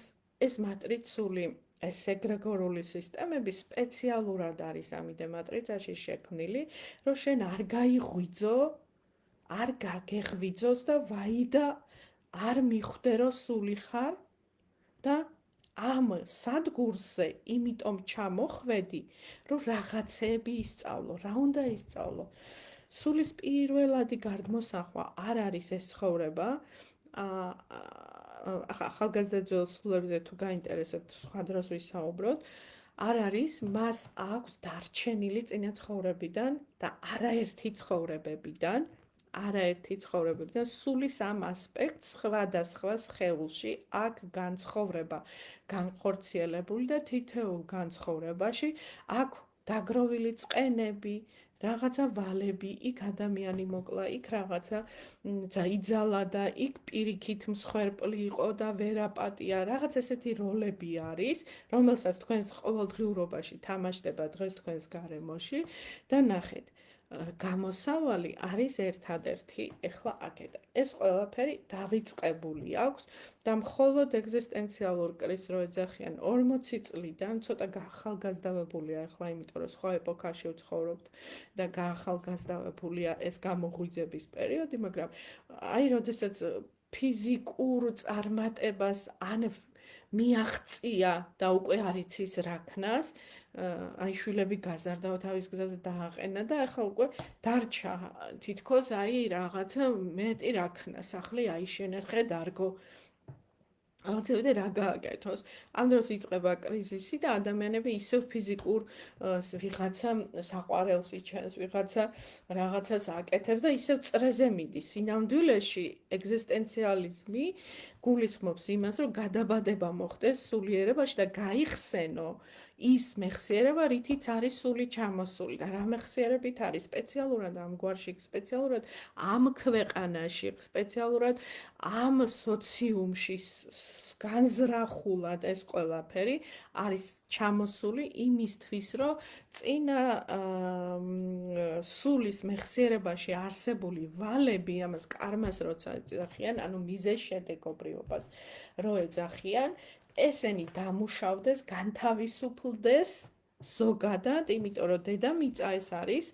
ეს მატრიცული ეს ეგრეგორული სისტემები სპეციალურად არის ამიტომ მატრიცაში შექმნილი, რომ შენ არ გაიღვიძო, არ გაგეღვიძოს და ვაიდა არ მიხვდე რომ სული ხარ და ამ სადგურზე იმიტომ ჩამოხვედი, რომ რაღაცეები ისწავლო, რა უნდა ისწავლო. სულის პირველადი გარდმოსახვა არ არის ეს ცხოვრება. ახალგაზრდა სულებზე თუ გაინტერესებთ, სხვა დროს ვისაუბროთ. არ არის, მას აქვს დარჩენილი წინა ცხოვრებიდან და არაერთი ცხოვრებებიდან სულის ამ ასპექტს სხვადასხვა სხეულში აქ განცხოვრება განხორციელებული და თითოეულ განცხოვრებაში აქ დაგროვილი წყენები, რაღაცა ვალები, იქ ადამიანი მოკლა, იქ რაღაცა იძალა და იქ პირიქით მსხვერპლი იყო და ვერაპატია, რაღაც ესეთი როლები არის, რომელსაც თქვენს ყოველდღიურობაში თამაშდება დღეს თქვენს გარემოში და ნახეთ, გამოსავალი არის ერთადერთი ეხლა აქედან. ეს ყველაფერი დავიწყებული აქვს და მხოლოდ ეგზისტენციალურ კრიზისს რო ეძახიან 40 წლიდან, ცოტა გაახალგაზრდავებულია ეხლა, იმიტომ რომ სხვა ეპოქაში ვცხოვრობთ და გაახალგაზრდავებულია ეს გამოღვიძების პერიოდი, მაგრამ აი, როდესაც ფიზიკურ წარმატებას ან მიაღწია და უკვე არ იცის რა ქნას, აი შვილები გაზარდა თავის გზაზე დააყენა და ახლა უკვე დარჩა თითქოს აი რაღაცა მეტი რა ქნა, სახლი აიშენეს, ხე დარგო რაღაცები რა გააკეთოს. ამ დროს იწყება კრიზისი და ადამიანები ისევ ფიზიკურ ვიღაცა საყვარელს იჩენს, ვიღაცა რაღაცას აკეთებს და ისევ წრეზე მიდის. სინამდვილეში ეგზისტენციალიზმი გულისხმობს იმას, რომ გადაბადება მოხდეს სულიერებაში და გაიხსენო ის მეხსიერება, რითიც არის სული ჩამოსული და რა მეხსიერებით არის სპეციალურად ამ გვარში, სპეციალურად ამ ქვეყანაში, სპეციალურად ამ სოციუმში განზრახულად ეს ყველაფერი არის ჩამოსული იმისთვის, რომ წინა სულის მეხსიერებაში არსებული ვალები ამას კარმას როცა ეძახიან, ანუ მიზეს შედეგობრიობას რო ეძახიან, ესენი დამუშავდეს, განთავისუფლდეს ზოგადად, იმიტომ რომ დედამიწა ეს არის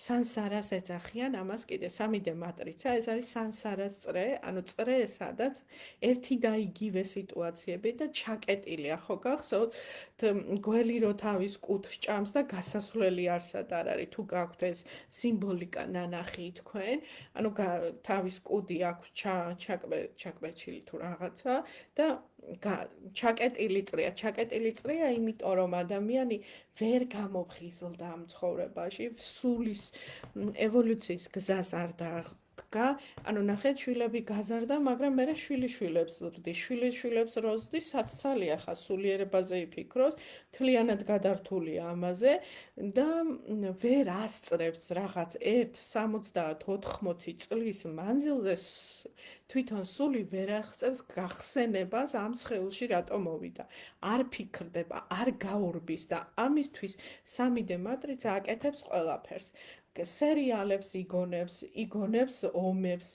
სანსარას ეძახიან ამას კიდე 3D მატრიცა, ეს არის სანსარას წრე, ანუ წრე, სადაც ერთი და იგივე სიტუაციები და ჩაკეტილია, ხო გახსოვთ, გველი რო თავის კუთხს ჭამს და გასასვლელი არსად არ არის, თუ გაქვთ ეს სიმბოლიკა ნანახი თქვენ, ანუ თავის კუდი აქვს ჩაკბეჭილი თუ რაღაცა და ჩაკეტილი წრეა, იმიტომ რომ ადამიანი ვერ გამოფხიზლდა ამ ცხოვრებაში, სულის ევოლუციის გზას არ დაადგა, ანუ ნახეთ, შვილები გაზარდა, მაგრამ მერე შვილიშვილებს ზრდის, შვილიშვილებს როზდი, საცცალია ხა სულიერებაზე იფიქროს, მთლიანად გადართულია ამაზე და ვერ ასწრებს რაღაც 1-70-80 წლის მანძილზე თვითონ სული ვერ აღწევს გახსენებას ამ სხეულში რატო მოვიდა. არ ფიქრდება, არ გაურბის და ამისთვის 3D მატრიცა აკეთებს ყველაფერს. სერიალებს იგონებს ომებს,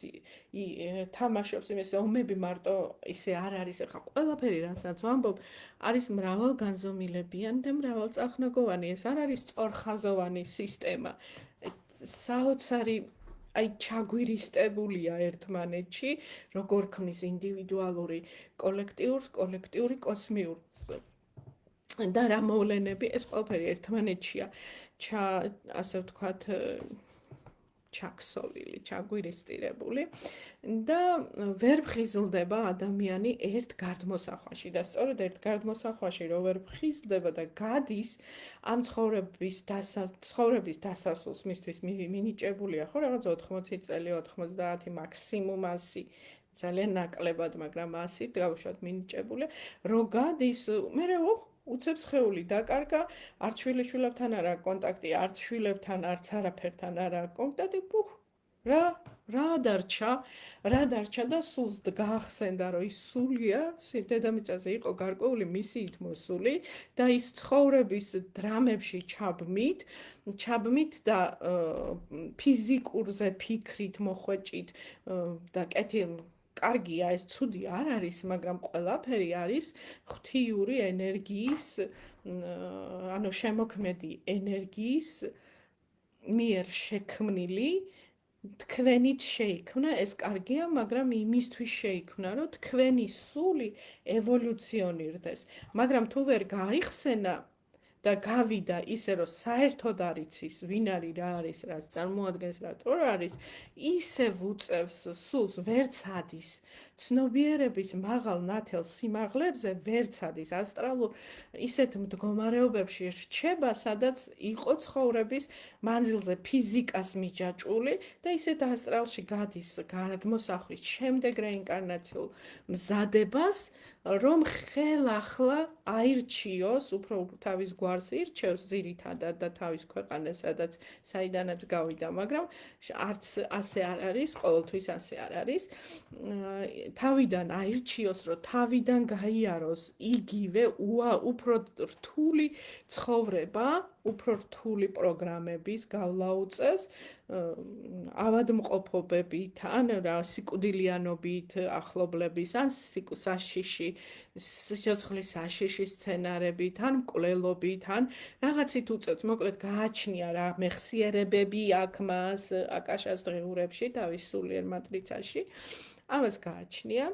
თამაშობს იმის ომები მარტო ისე არ არის, ახლა ყველაფერი რასაც ვამბობ, არის მრავალგანზომილებიანი და მრავალწახნაგოვანი, ეს არ არის სწორხაზოვანი სისტემა. საოცარი აი ჩაგვირისტებულია ერთმანეთში, როგორ ქმნის ინდივიდუალური კოლექტიურს, კოლექტიური კოსმიურს. და რა მოვლენები ეს ყველაფერი ერთმანეთშია ასე ვთქვათ ჩაქსოვილი, ჩაგვირისტირებული და ვერ ფხიზლდება ადამიანი ერთ გარდმოსახვაში და სწორედ ერთ გარდმოსახვაში რო ვერ ფხიზლდება და გადის ამ ცხოვრების დასასრულს მისთვის მინიჭებულია ხო რაღაც 80 წელი 90 მაქსიმუმ 100 ძალიან ნაკლებად მაგრამ 100 გავუშვათ მინიჭებული რო გადის მერე უცებ სხეული დაკარგა, არც შვილიშვილებთან არა კონტაქტი, არც შვილებთან, არც არაფერთან არა კონტაქტი, რა დარჩა და სულს გაახსენდა, რომ ის სულია, დედამიწაზე იყო გარკვეული მისიით მოსული და ის ცხოვრების დრამებში ჩაბმით და ფიზიკურზე ფიქრით მოხვეჭით და კარგია, ეს ცუდი არ არის, მაგრამ ყველაფერი არის ღვთიური ენერგიის, ანუ შემოქმედი ენერგიის მიერ შექმნილი, თქვენით შეიქმნა, ეს კარგია, მაგრამ იმისთვის შეიქმნა, რომ თქვენი სული ევოლუციონირდეს, მაგრამ თუ ვერ გაიხსენა და გავიდა ისე, რომ საერთოდ არ იცის, ვინ არის, რა არის, რაც წარმოადგენს, რატო არის, ისე ვუწევს სულს, ვერც ადის. ცნობიერების მაღალ ნათელ სიმაღლებზე ვერც ადის. ასტრალურ ისეთ მდგომარეობებში რჩება, სადაც იყო ცხოვრების მანძილზე ფიზიკას მიჯაჭვული და ისეთ ასტრალში გადის გადმოსახვის შემდეგ რეინკარნაციულ მზადებას, რომ ხელახლა აირჩიოს, უფრო თავის გვარს ირჩევს ძირითადად და თავის ქვეყანას, სადაც საიდანაც გავიდა, მაგრამ არც ასე არ არის, ყოველთვის ასე არ არის. თავიდან აირჩიოს, რომ თავიდან გაიაროს იგივე უფრო რთული ცხოვრება, უფრო რთული პროგრამების გავლა უწევს, ავადმყოფობებით, ან რა სიკვდილიანობით ახლობლების, ან საშიში, სიცოცხლის საშიში სცენარებით, ან მკვლელობით, ან რაღაცით უწევთ, მოკლედ გააჩნია რა მეხსიერებები აქვს მას აკაშას დღიურებში, თავის სულიერ მატრიცაში. ამას გააჩნია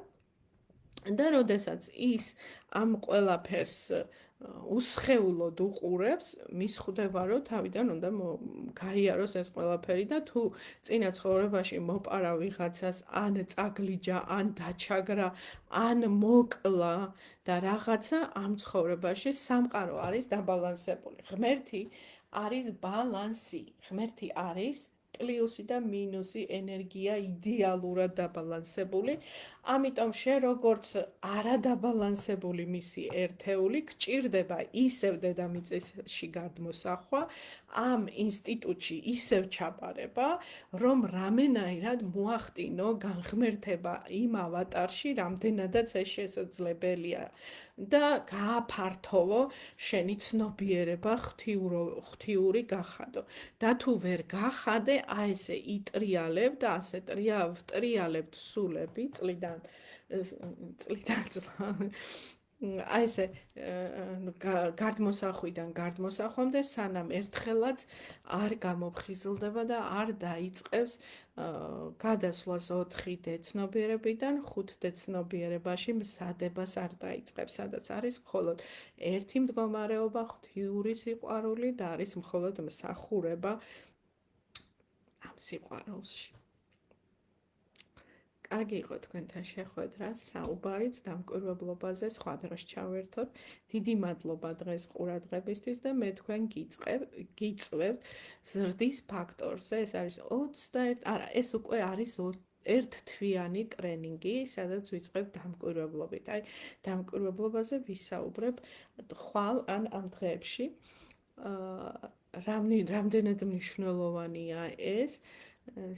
და როდესაც ის ამ ყველაფერს უსხეულოდ უყურებს, მის ხვდება, რომ თავიდან უნდა გაიაროს ეს ყველაფერი და თუ წინა ცხოვრებაში მოპარა ვიღაცას, ან წაგლიჯა, ან დაჩაგრა, ან მოკლა და რაღაცა ამ ცხოვრებაში სამყარო არის დაბალანსებული. ღმერთი არის ბალანსი, ღმერთი არის პლუსი და მინუსი ენერგია იდეალურად დაბალანსებული. ამიტომ შენ როგორც არადაბალანსებული მისი ერთეული გჭირდება ისევ დედამიწაში გადმოსახვა, ამ ინსტიტუტში ისევ ჩაბარება, რომ რამენაირად მოახდინო განღმერთება იმ ავატარში, რამდენადაც ეს შესაძლებელია და გააფართოვო შენი ცნობიერება ღვთიური გახადო. და თუ ვერ გახადე, აი ესე იტრიალებ და ასე ვტრიალებთ სულები წლიდან აი ესე გარდმოსახვიდან გარდმოსახვამდე, სანამ ერთხელაც არ გამოფხიზლდება და არ დაიწყებს გადასვლას 4D ცნობიერებიდან 5D ცნობიერებაში მზადებას არ დაიწყებს, სადაც არის მხოლოდ ერთი მდგომარეობა, ღვთიური სიყვარული და არის მხოლოდ მსახურება ამ სიყვარულში. კარგი იყო თქვენთან შეხვედრა, საუბარიც დამკვირვებლობაზე სხვა დროს ჩავერთოთ. დიდი მადლობა დღეს ყურადღებისთვის და მე თქვენ გიწვევთ ზრდის ფაქტორზე. ეს არის 21, არა, ეს უკვე არის ერთთვიანი ტრენინგი, სადაც ვიწყებ დამკვირვებლობით. აი, დამკვირვებლობაზე ვისაუბრებ ხვალ ან ამ დღეებში. რამდენად მნიშვნელოვანია ეს,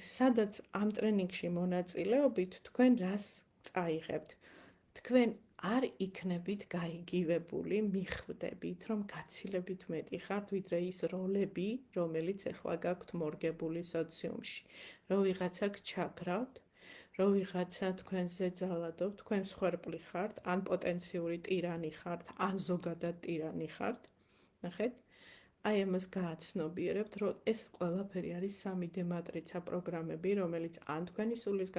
სადაც ამ ტრენინგში მონაწილეობით თქვენ რას წაიღებთ? თქვენ არ იქნებით გაიგივებული, მიხვდებით, რომ გაცილებით მეტი ხართ, ვიდრე ის როლები, რომელიც ახლა გაქვთ მორგებული სოციუმში. რომ ვიღაცა გჩაგრავთ, რომ ვიღაცა თქვენზე ძალადობთ, თქვენ მსხვერპლი ხართ, ან პოტენციური ტირანი ხართ, ან ზოგადად ტირანი ხართ. ნახეთ? აი ამას გააცნობიერებთ, რომ ეს ყველაფერი არის 3D მატრიცა პროგრამები, რომელიც ან თქვენი სულის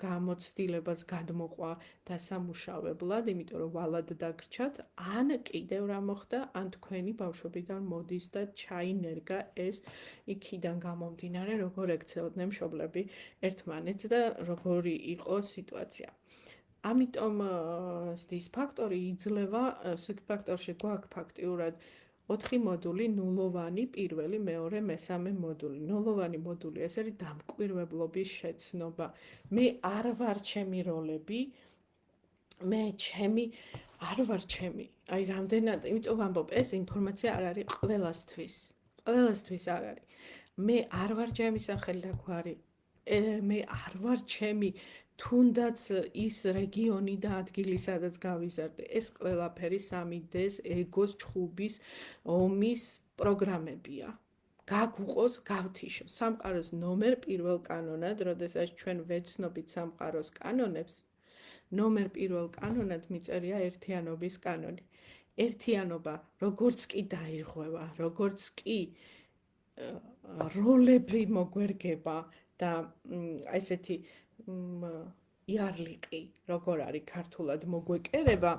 გამოცდილებას გადმოყვა დასამუშავებლად, იმიტომ რომ ვალად დაგრჩათ, ან კიდევ რა მოხდა, ან თქვენი ბავშვობიდან მოდის და ჩაინერგა ეს იქიდან გამომდინარე, როგორ ექცეოდნენ მშობლები ერთმანეთს და როგორი იყო სიტუაცია. ამიტომ ზრდის ფაქტორი იძლევა, ზრდის ფაქტორში გვაქვს ფაქტიურად 4 მოდული, ნულოვანი, პირველი, მეორე, მესამე მოდული. ნულოვანი მოდული, ეს არის დამკვირვებლობის შეცნობა. მე არ ვარ ჩემი როლები, არ ვარ ჩემი. აი რამდენად, იმიტომ ვამბობ, ეს ინფორმაცია არ არის ყველასთვის. ყველასთვის არ არის. მე არ ვარ ჩემი სახელი და გვარი. მე არ ვარ ჩემი თუნდაც ის რეგიონი და ადგილი, სადაც გავიზარდე, ეს ყველაფერი 3D-ს, ეგოს, ჩხუბის, ომის პროგრამებია. გაგუყოს, გავთიშოს. სამყაროს ნომერ პირველ კანონად, როდესაც ჩვენ ვეცნობით სამყაროს კანონებს, ნომერ პირველ კანონად მიწერია ერთიანობის კანონი. ერთიანობა, როგორც კი დაირღვევა, როგორც კი როლები მოგვერგება და ესეთი იარლიყი, როგორ არის ქართულად მოგვეკერება,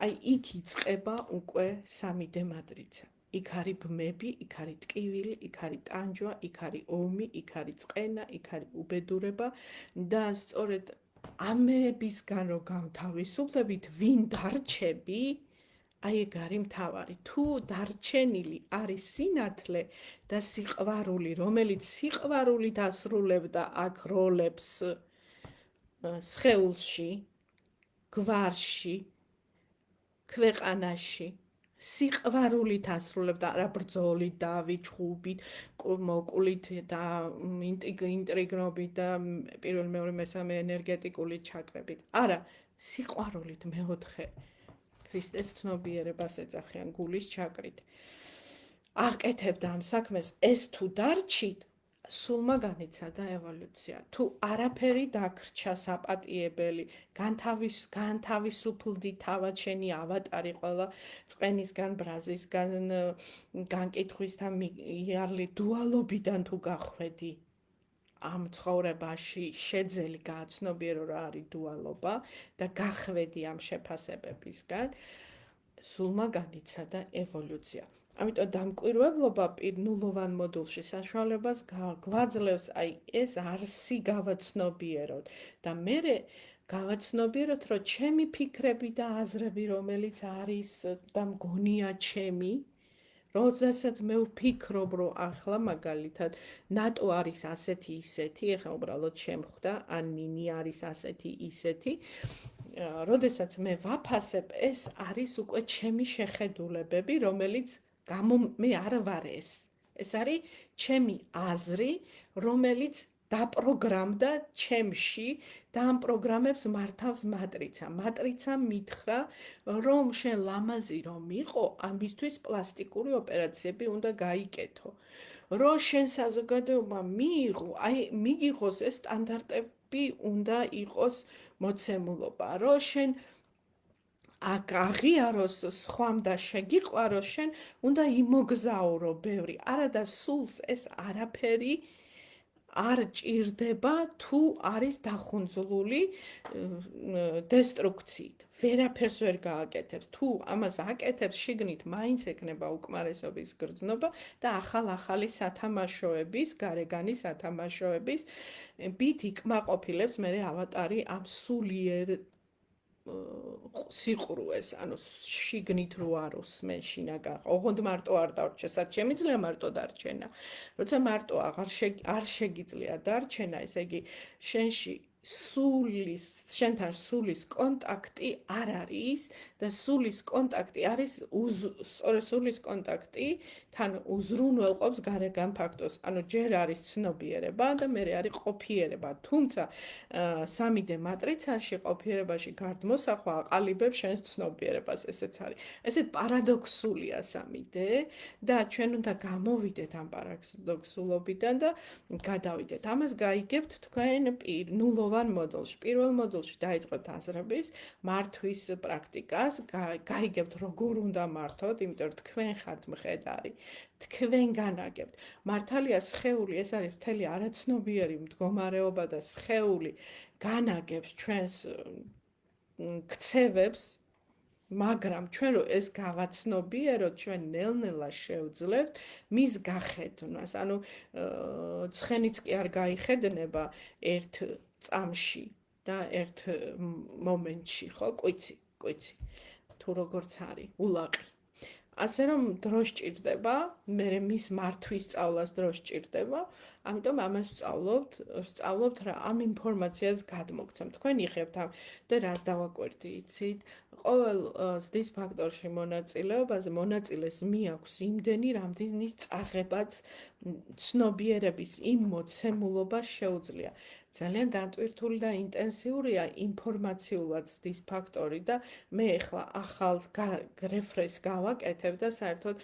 აი იქ იწყება უკვე 3D მატრიცა. იქ არის ბმები, იქ არის ტკივილი, იქ არის ტანჯვა, იქ არის ომი, იქ არის წყენა, იქ არის უბედურება და სწორედ ამებისგან რო გავთავისუფლებით, ვინ დარჩები, აი ეგ არის მთავარი. თუ დარჩენილი არის სინათლე და სიყვარული, რომელიც სიყვარულით ასრულებდა აქ როლებს სხეულში, გვარში, ქვეყანაში, სიყვარულით ასრულებდა, არა ბრძოლით, დავით, ჩხუბით, მოყვლით და ინტრიგნობით და პირველ, მეორე, მესამე ენერგეტიკული ჩაკრებით. არა, სიყვარულით მეოთხე ქრისტეს ცნობიერებას ეძახიან გულის ჩაკრით. აკეთებდა ამ საქმეს, ეს თუ დარჩით, სულმა განიცადა ევოლუცია. თუ არაფერი დაგრჩა საპატიებელი, განთავისუფლდი თავად შენი ავატარი ყველა წყენისგან, ბრაზისგან, განკითხვისთან, იარლი დუალობიდან თუ გახვედი, ამ ცხოვრებაში შეძელი გააცნობიერო რა არის დუალობა და გახვედი ამ შეფასებებისგან, სულმა განიცადა ევოლუცია. ამიტომ დამკვირვებლობა ნულოვან მოდულში საშუალებას გვაძლევს აი ეს არსი გავაცნობიეროთ და მერე გავაცნობიეროთ, რომ ჩემი ფიქრები და აზრები, რომელიც არის და მგონია ჩემი, როდესაც მე ვფიქრობ, რომ ახლა მაგალითად ნატო არის ასეთი ისეთი, ეხლა უბრალოდ შემხვდა, ან ნინი არის ასეთი ისეთი, როდესაც მე ვაფასებ, ეს არის უკვე ჩემი შეხედულებები, რომელიც მე არ ვარ ეს. ეს არის ჩემი აზრი, რომელიც დაპროგრამდა ჩემში და ამ პროგრამებს მართავს მატრიცა. მატრიცა მითხრა, რომ შენ ლამაზი რომ იყო, ამისთვის პლასტიკური ოპერაციები უნდა გაიკეთო. რომ შენ საზოგადოება მიგიღოს ეს სტანდარტები უნდა იყოს მოცემულობა. რომ შენ აღიაროს სხვამ და შეგიყვაროს, შენ უნდა იმოგზაურო ბევრი. არა და სულს ეს არაფერი არ ჭირდება თუ არის დახუნძლული დესტრუქციით. ვერაფერს ვერ გააკეთებს. თუ ამას აკეთებს, შიგნით მაინც ექნება უკმარესობის გრძნობა და ახალი სათამაშოების, გარეგანი სათამაშოების ბით იკმაყოფილებს მე ავატარი ამ სულიერ სიყრუეს, ანუ შიგნით რო არ უსმენ შინაგან. ოღონდ მარტო არ დარჩა, სადაც შემიძლია მარტო დარჩენა. როცა მარტო არ შეგიძლია დარჩენა, ესე იგი შენში შენთან სულის კონტაქტი არ არის და სულის კონტაქტი არის სწორედ სულის კონტაქტი თან უზრუნველყოფს გარეგან ფაქტორს. ანუ ჯერ არის ცნობიერება და მერე არის ყოფიერება. თუმცა 3D მატრიცაში ყოფიერებაში გარდმოსახვა აყალიბებს შენს ცნობიერებას, ესეც არის. ესეთ პარადოქსულია 3D და ჩვენ უნდა გამოვიდეთ ამ პარადოქსულობიდან და გადავიდეთ. ამას გაიგებთ თქვენ ნულოვან მოდულში. პირველ მოდულში დაიწყებთ აზრების მართვის პრაქტიკას, გაიგებთ როგორ უნდა მართოთ, იმიტომ რომ თქვენ ხართ მხედარი. თქვენ განაგებთ. მართალია სხეული ეს არის მთელი არაცნობიერი მდგომარეობა და სხეული განაგებს ჩვენს ქცევებს, მაგრამ ჩვენ რომ ეს გავაცნობიეროთ, ჩვენ ნელ-ნელა შევძლებთ მის გახედნას. ანუ ცხენიც კი არ გაიხედნება ერთ წამში და ერთ მომენტში, ხო, კვიცი. თუ როგორც არის, ულაყი. ასე რომ დრო სჭირდება, მე მის მართვის სწავლას დრო სჭირდება, ამიტომ ამას ვსწავლობთ რა ამ ინფორმაციას გადმოგცემ. თქვენ იხებთ ამ და რას დავაკვირდი, იცით? ყოველ ზრდის ფაქტორში მონაწილეს მიაქვს იმდენი, რამდენის წაღებაც ცნობიერების იმ მოცემულობას შეუძლია. ძალიან დატვირთული და ინტენსიურია ინფორმაციულად ზრდის ფაქტორი და მე ახლა ახალ რეფრენს გავაკეთებ და საერთოდ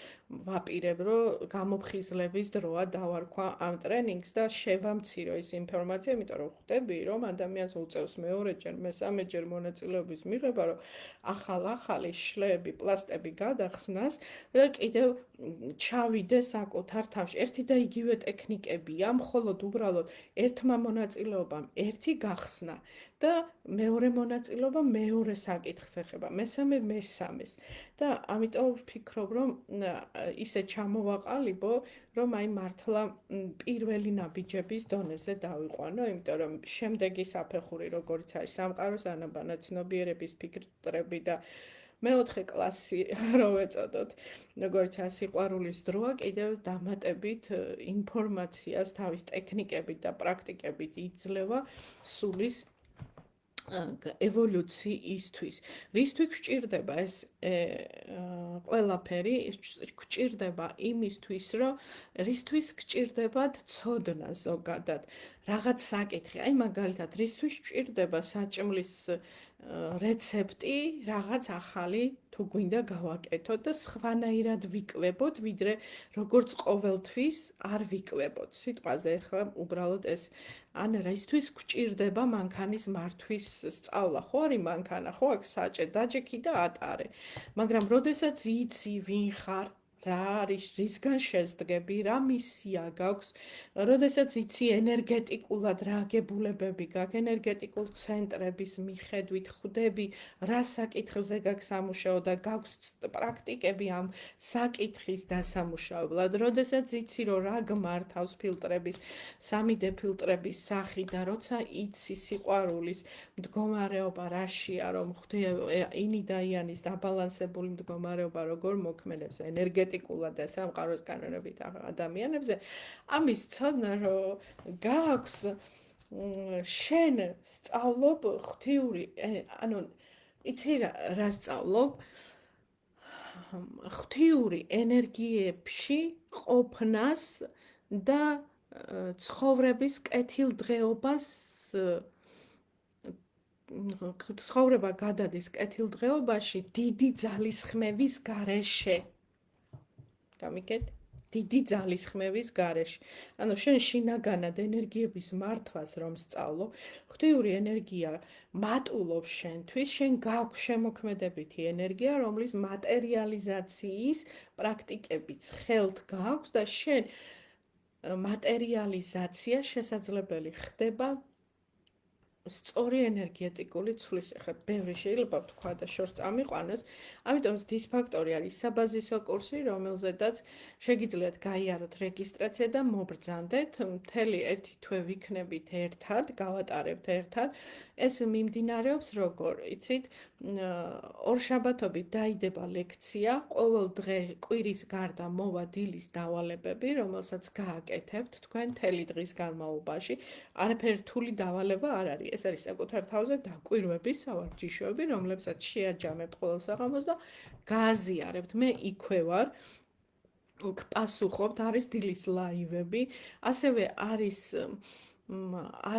ვაპირებ, რომ გამოფხიზლების დროა დავარქვა ამ ტრენინგს და შევამცირო ის ინფორმაცია, იმიტომ რომ ხვდები, რომ ადამიანს უწევს მეორეჯერ, მესამეჯერ მონაწილეობის მიღება, რომ ახალი შლეები, პლასტები გადახსნას და კიდევ ჩავიდე საკუთარ თავში. ერთი და იგივე ტექნიკებია, მხოლოდ უბრალოდ ერთმა მონაწილეობამ ერთი გახსნა და მეორე მონაწილეობა მეორე საკითხს ეხება, მესამე მესამეს. და ამიტომ ვფიქრობ, რომ ისე ჩამოვაყალიბო, რომ აი მართლა პირველი ნაბიჯების დონეზე დავიყვანო, იმიტომ რომ შემდეგი საფეხური როგორც არის სამყაროს ანაბანა ცნობიერების ფიქრები და მეოთხე კლასი რო ვეწოდოთ, როგორც სიყვარულის დროა, კიდევ დამატებით ინფორმაციას თავის ტექნიკებით და პრაქტიკებით იძლევა სულის ევოლუციისთვის. რისთვის გვჭირდება ეს ყველაფერი? გვჭირდება იმისთვის, რომ რისთვის გჭირდებათ ცოდნა ზოგადად, რაღაც საკითხი. აი მაგალითად, რისთვის გვჭირდება საჭმლის რეცეპტი, რაღაც ახალი თუ გვინდა გავაკეთოთ და სხვანაირად ვიკვებოთ, ვიდრე როგორც ყოველთვის არ ვიკვებოთ. სიტყვაზე ახლა უბრალოდ ეს ან რისთვის გვჭირდება მანქანის მართვის სწავლა, ხო არის მანქანა, ხო აქ საჭე, დაჯექი და ატარე. მაგრამ როდესაც იცი ვინ ხარ, რა არის, რისგან შეზდგები, რა მისია გაქვს, როდესაც იცი ენერგეტიკულად რა აგებულებები გაქვს, ენერგეტიკულ ცენტრების მიხედვით ხვდები, რა საკითხზე გაქვს სამუშაო და გაქვს პრაქტიკები ამ საკითხის დასამუშავებლად, როდესაც იცი, რომ რა გმართავს ფილტრების, 3D ფილტრების სახი და როცა იცი სიყვარულის მდგომარეობა რაშია, რომ ხვდები ინი და იანის დაბალანსებული მდგომარეობა როგორ მოქმედებს ენერგეტიკულად ენერგეტიკულად და სამყაროს კანონებით ადამიანებზე, ამის ცოდნა რომ გააქვს შენ სწავლობ ღვთიური, ანუ იცი რა სწავლობ? ღვთიური ენერგიებში ყოფნას და ცხოვრების კეთილდღეობას ცხოვრება გადადის კეთილდღეობაში დიდი ძალისხმევის გარეშე. გამიგეთ? დიდი ძალისხმევის გარეშე. ანუ შენ შინაგანად ენერგიების მართვას რომ სწავლობ, ღვთიური ენერგია მატულობს შენთვის, შენ გაქვს შემოქმედებითი ენერგია, რომლის მატერიალიზაციის პრაქტიკებიც ხელთ გაქვს და შენ მატერიალიზაცია შესაძლებელი ხდება სწორი ენერგეტიკული ცვლის. ახლა ბევრი შეიძლება ვთქვა და შორს წამიყვანოს, ამიტომ დისფაქტორი არის საბაზისო კურსი, რომელზედაც შეგიძლიათ გაიაროთ რეგისტრაცია და მობრძანდეთ. მთელი ერთი თვე ვიქნებით ერთად, გავატარებთ ერთად. ეს მიმდინარეობს როგორ, იცით, ორშაბათობით დაიდება ლექცია, ყოველ დღე კვირის გარდა მოვა დილის დავალებები, რომელსაც გააკეთებთ თქვენ მთელი დღის განმავლობაში. არაფერი რთული დავალება არ არის. ეს არის საკუთარ თავზე დაკვირვების სავარჯიშოები, რომლებსაც შეაჯამებთ ყოველ საღამოს და გააზიარებთ. მე იქვე ვარ, პასუხობთ, არის დილის ლაივები, ასევე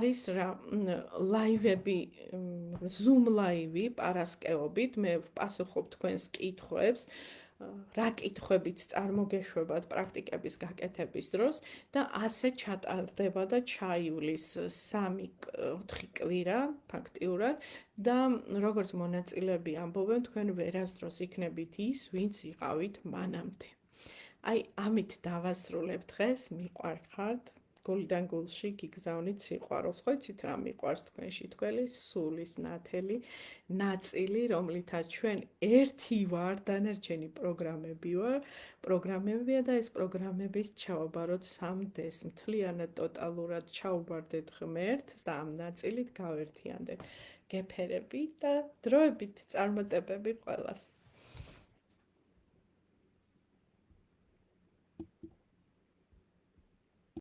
არის რა ლაივები, Zoom ლაივი პარასკევობით, მე ვპასუხობ თქვენს კითხვებს. რა კითხვებიც წარმოგეშვებათ პრაქტიკების გაკეთების დროს და ასე ჩატარდება და ჩაივლის 3-4 კვირა ფაქტიურად და როგორც მონაწილეები ამბობენ, თქვენ ვერასდროს იქნებით ის, ვინც იყავით მანამდე. აი, ამით დავასრულებ დღეს, მიყვარხართ, გულიდან გულში გიგზავნით სიყვარულს. ხო იცით რა მიყვარს თქვენში? თქვენი სულის ნათელი ნაწილი, რომლითაც ჩვენ ერთი ვარ, დანარჩენი პროგრამებია და ეს პროგრამების ჩავაბაროთ 3D-ს, მთლიანად ტოტალურად ჩაუბარდეთ ღმერთს და ამ ნაწილით გავერთიანდეთ. გეფერებით და დროებით წარმატებები ყველას.